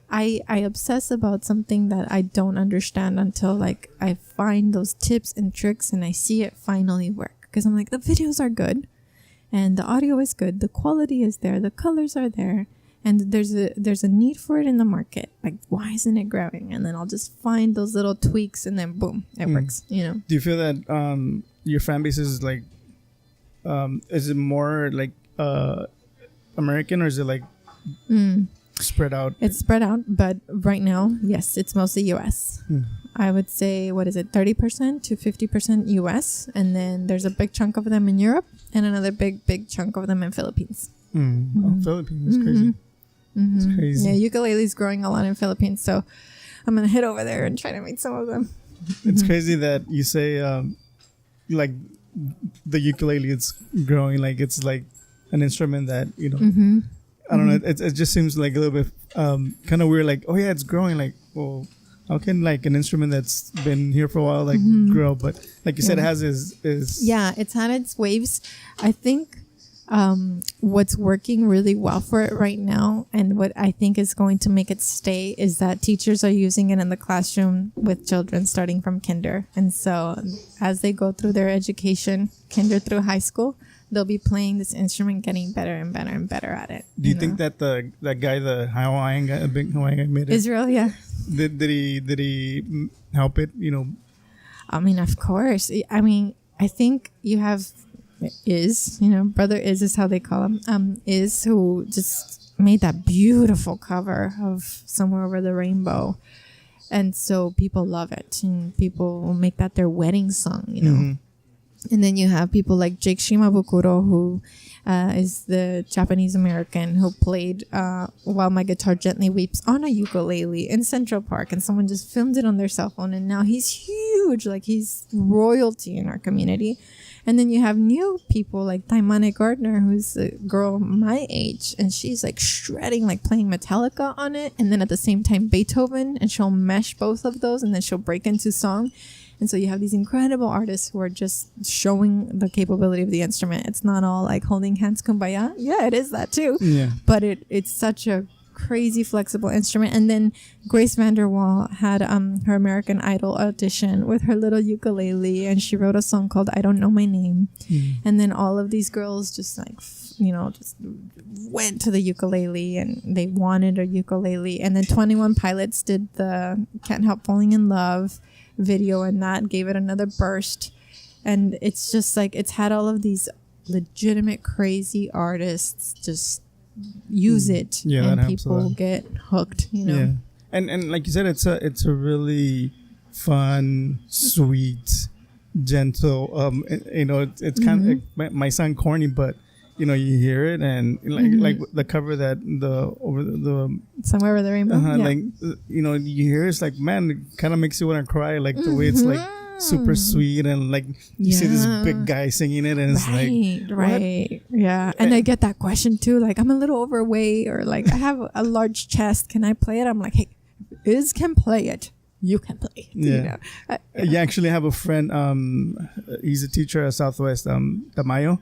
I obsess about something that I don't understand until I find those tips and tricks and I see it finally work. Because I'm like, the videos are good and the audio is good. The quality is there. The colors are there. And there's a need for it in the market. Like, why isn't it growing? And then I'll just find those little tweaks, and then boom, it works. Do you feel that your fan base is is it more American, or is it spread out? It's spread out, but right now, yes, it's mostly U.S. I would say, 30% to 50% U.S. And then there's a big chunk of them in Europe, and another big chunk of them in Philippines. Philippines is crazy. It's crazy. Yeah, ukulele is growing a lot in Philippines, so I'm gonna head over there and try to meet some of them. It's crazy that you say the ukulele is growing, like it's like an instrument that I don't know. It just seems like a little bit kind of weird. Like, oh yeah, it's growing. Like, well, how can like an instrument that's been here for a while grow? But like you said, it has is it's had its waves. I think. What's working really well for it right now, and what I think is going to make it stay, is that teachers are using it in the classroom with children starting from kinder. And so as they go through their education, kinder through high school, they'll be playing this instrument, getting better and better and better at it. Do you think that that guy, the Hawaiian guy, a big Hawaiian guy, made it? Israel, yeah. Did he help it? I mean, of course. I mean, I think you have Brother is how they call him, is who just made that beautiful cover of Somewhere Over the Rainbow. And so people love it, and people make that their wedding song, you know. And then you have people like Jake Shimabukuro, who is the Japanese American who played While My Guitar Gently Weeps on a ukulele in Central Park, and someone just filmed it on their cell phone, and now he's huge, like he's royalty in our community. And then you have new people like Taimane Gardner, who's a girl my age, and she's like shredding, like playing Metallica on it, and then at the same time Beethoven, and she'll mesh both of those, and then she'll break into song. And so you have these incredible artists who are just showing the capability of the instrument. It's not all like holding hands kumbaya. Yeah, it is that too. Yeah. But it's such a crazy flexible instrument. And then Grace VanderWaal had her American Idol audition with her little ukulele, and she wrote a song called I Don't Know My Name. And then all of these girls just like just went to the ukulele, and they wanted a ukulele. And then 21 Pilots did the Can't Help Falling in Love video, and that gave it another burst. And it's just like it's had all of these legitimate crazy artists just use it, and people get hooked, Yeah. And like you said, it's a really fun, sweet, gentle, it's kind of it might sound corny, but you hear it, and like the cover that over the Somewhere Over the Rainbow, like you hear it's like, man, it kind of makes you want to cry, like the way it's like super sweet, and like you see this big guy singing it, and it's right, yeah. And I get that question too, like I'm a little overweight, or like I have a large chest, can I play it? I'm like, hey, Iz can play it, you can play it. You actually have a friend, he's a teacher at Southwest, Tamayo.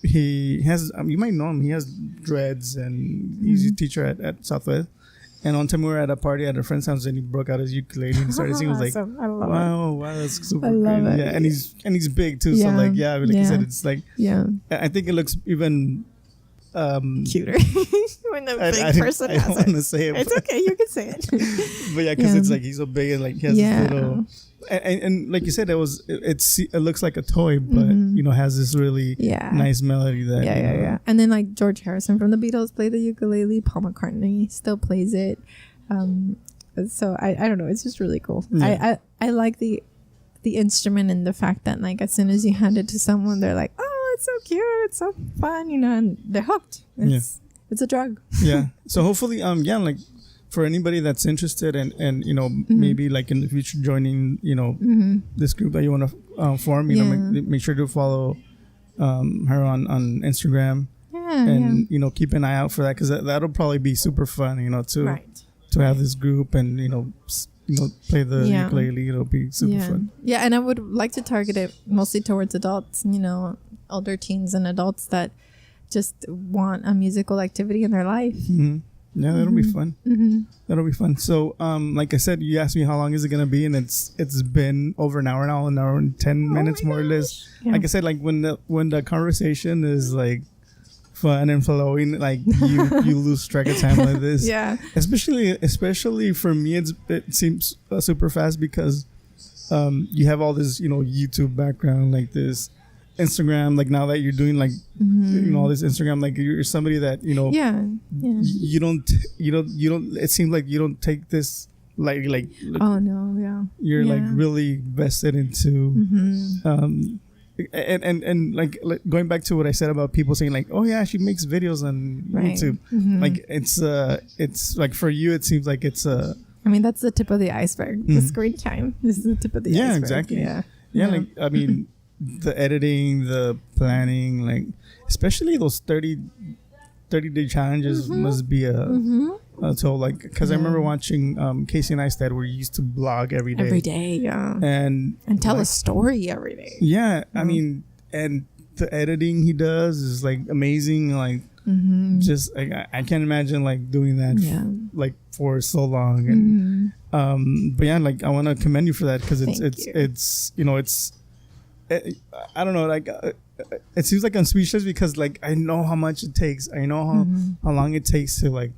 He has, you might know him, he has dreads, and he's a teacher at Southwest. And one time we were at a party at a friend's house, and he broke out his ukulele and started singing. I was like, wow, that's super cool. Yeah, and he's big too. So like, like you said, it's like, I think it looks even cuter when a big person has it. I don't want to say it. It's okay, you can say it. But yeah, because it's like he's so big, and like he has this little. And like you said, it looks like a toy, but has this really nice melody that And then like George Harrison from the Beatles played the ukulele. Paul McCartney still plays it. So I don't know, it's just really cool. I like the instrument, and the fact that like as soon as you hand it to someone, they're like, oh, it's so cute, it's so fun, and they're hooked. It's a drug. Yeah. So hopefully like for anybody that's interested, and maybe like in the future joining this group that you want to form, make sure to follow her on Instagram, and keep an eye out for that, because that'll probably be super fun, to have this group, and play the ukulele. It'll be super fun. Yeah, and I would like to target it mostly towards adults, older teens and adults that just want a musical activity in their life. Yeah, that'll be fun. That'll be fun. So, like I said, you asked me how long is it gonna be, and it's been over an hour now, an hour and 10 minutes more or less. Yeah. Like I said, like when the conversation is like fun and flowing, like you lose track of time like this. Yeah. Especially for me, it seems super fast, because you have all this YouTube background, like this Instagram, like now that you're doing like all this Instagram, like you're somebody that you don't it seems like you don't take this like oh no, you're like really vested into and like going back to what I said about people saying like, oh yeah, she makes videos on YouTube, like it's like for you it seems like it's I mean, that's the tip of the iceberg. The screen time is the tip of the iceberg. Exactly. Yeah, like I mean the editing, the planning, like especially those 30-day challenges must be a toll, like because I remember watching Casey Neistat, where you used to blog every day, and tell a story every day. I mean, and the editing he does is like amazing, like just like, I can't imagine like doing that like for so long, and but yeah, like I want to commend you for that, because it's I don't know, like it seems like I'm speechless, because like I know how much it takes. I know how long it takes to like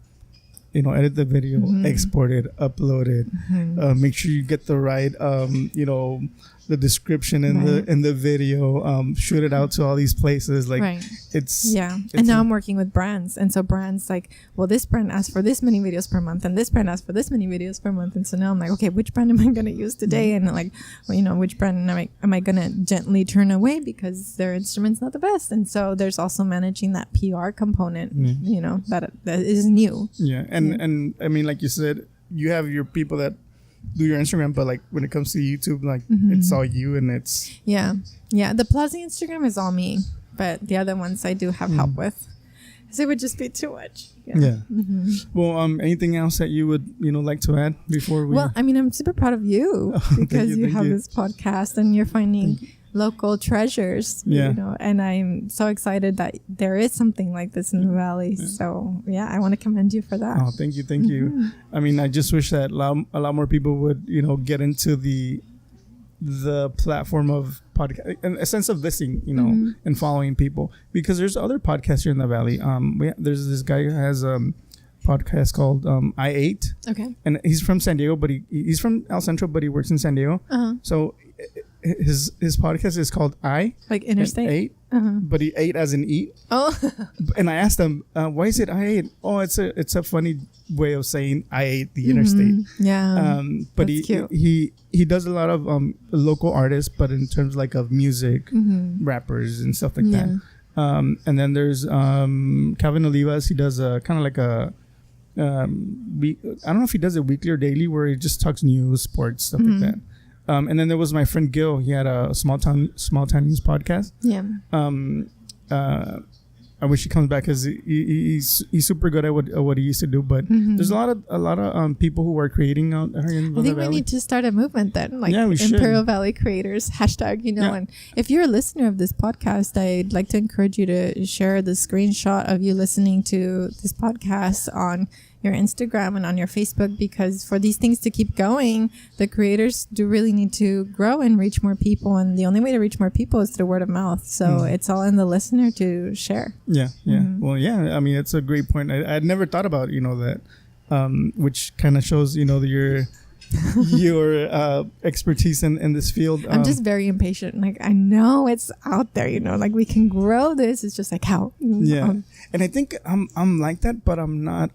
edit the video, export it, upload it, make sure you get the right the description in the video, shoot it out to all these places. Like it's and now I'm working with brands, and so brands like, well, this brand asks for this many videos per month, and this brand asks for this many videos per month, and so now I'm like, okay, which brand am I going to use today? And like, well, you know, which brand am I going to gently turn away because their instrument's not the best? And so there's also managing that PR component, you know, that is new. And I mean, like you said, you have your people that do your Instagram, but like when it comes to YouTube, like it's all you, and it's the Plazi Instagram is all me, but the other ones I do have help with, because it would just be too much. Well, anything else that you would like to add before we? Well, I mean, I'm super proud of you because you have this podcast and you're finding local treasures, you know, and I'm so excited that there is something like this in the Valley. So I want to commend you for that. Oh, thank you. I mean, I just wish that a lot more people would, get into the platform of podcast, and a sense of listening, and following people, because there's other podcasts here in the Valley. There's this guy who has a podcast called I Ate. Okay. And he's from San Diego, but he's from El Centro, but he works in San Diego. So his podcast is called I, like interstate, ate, but he ate as in eat. Oh. And I asked him, why is it I ate? Oh, it's a funny way of saying I ate the interstate. But he does a lot of local artists, but in terms like of music, rappers and stuff like that. And then there's Calvin Olivas. He does kind of like a I don't know if he does it weekly or daily, where he just talks news, sports, stuff like that. And then there was my friend Gil. He had a small town news podcast. I wish he comes back, because he's super good at what he used to do. But there's a lot of people who are creating out here in the Valley. I think we need to start a movement then, like we Imperial should. Valley Creators #. And if you're a listener of this podcast, I'd like to encourage you to share the screenshot of you listening to this podcast on your Instagram and on your Facebook, because for these things to keep going, the creators do really need to grow and reach more people, and the only way to reach more people is through word of mouth. So it's all in the listener to share. Well, I mean, it's a great point. I'd never thought about that, which kind of shows your expertise in this field. I'm just very impatient. Like, I know it's out there, like we can grow this. It's just like how. And I think I'm like that, but I'm not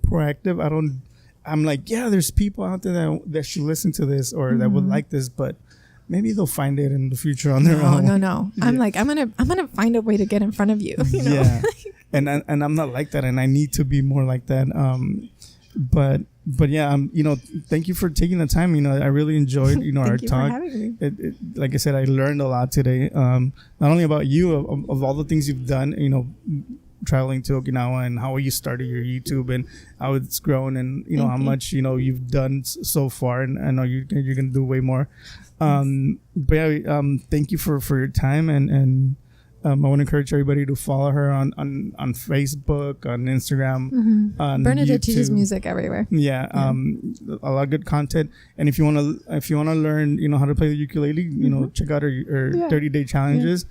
proactive. I'm like, there's people out there that should listen to this, or that would like this, but maybe they'll find it in the future on their own. No. I'm like, I'm gonna find a way to get in front of you. And I'm not like that, and I need to be more like that. But thank you for taking the time. I really enjoyed our talk. For having me. Like I said, I learned a lot today. Not only about you, of all the things you've done. Traveling to Okinawa, and how you started your YouTube, and how it's grown, and how much you've done so far. And I know you're gonna do way more. Thank you for your time, and I want to encourage everybody to follow her on Facebook, on Instagram, on Bernadette YouTube. teaches music everywhere. A lot of good content. And if you want to learn, how to play the ukulele, check out her 30-day challenges.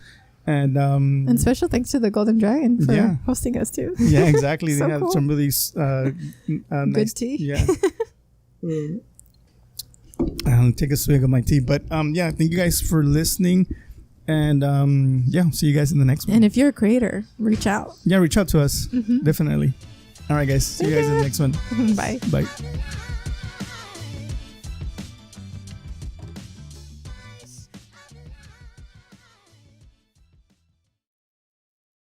And special thanks to the Golden Dragon for hosting us too. Yeah, exactly. So they have cool. some really good nice tea. Yeah. I'll take a swig of my tea. But thank you guys for listening. And see you guys in the next one. And if you're a creator, reach out. Yeah, reach out to us. Definitely. All right, guys. See you guys in the next one. Bye. Bye.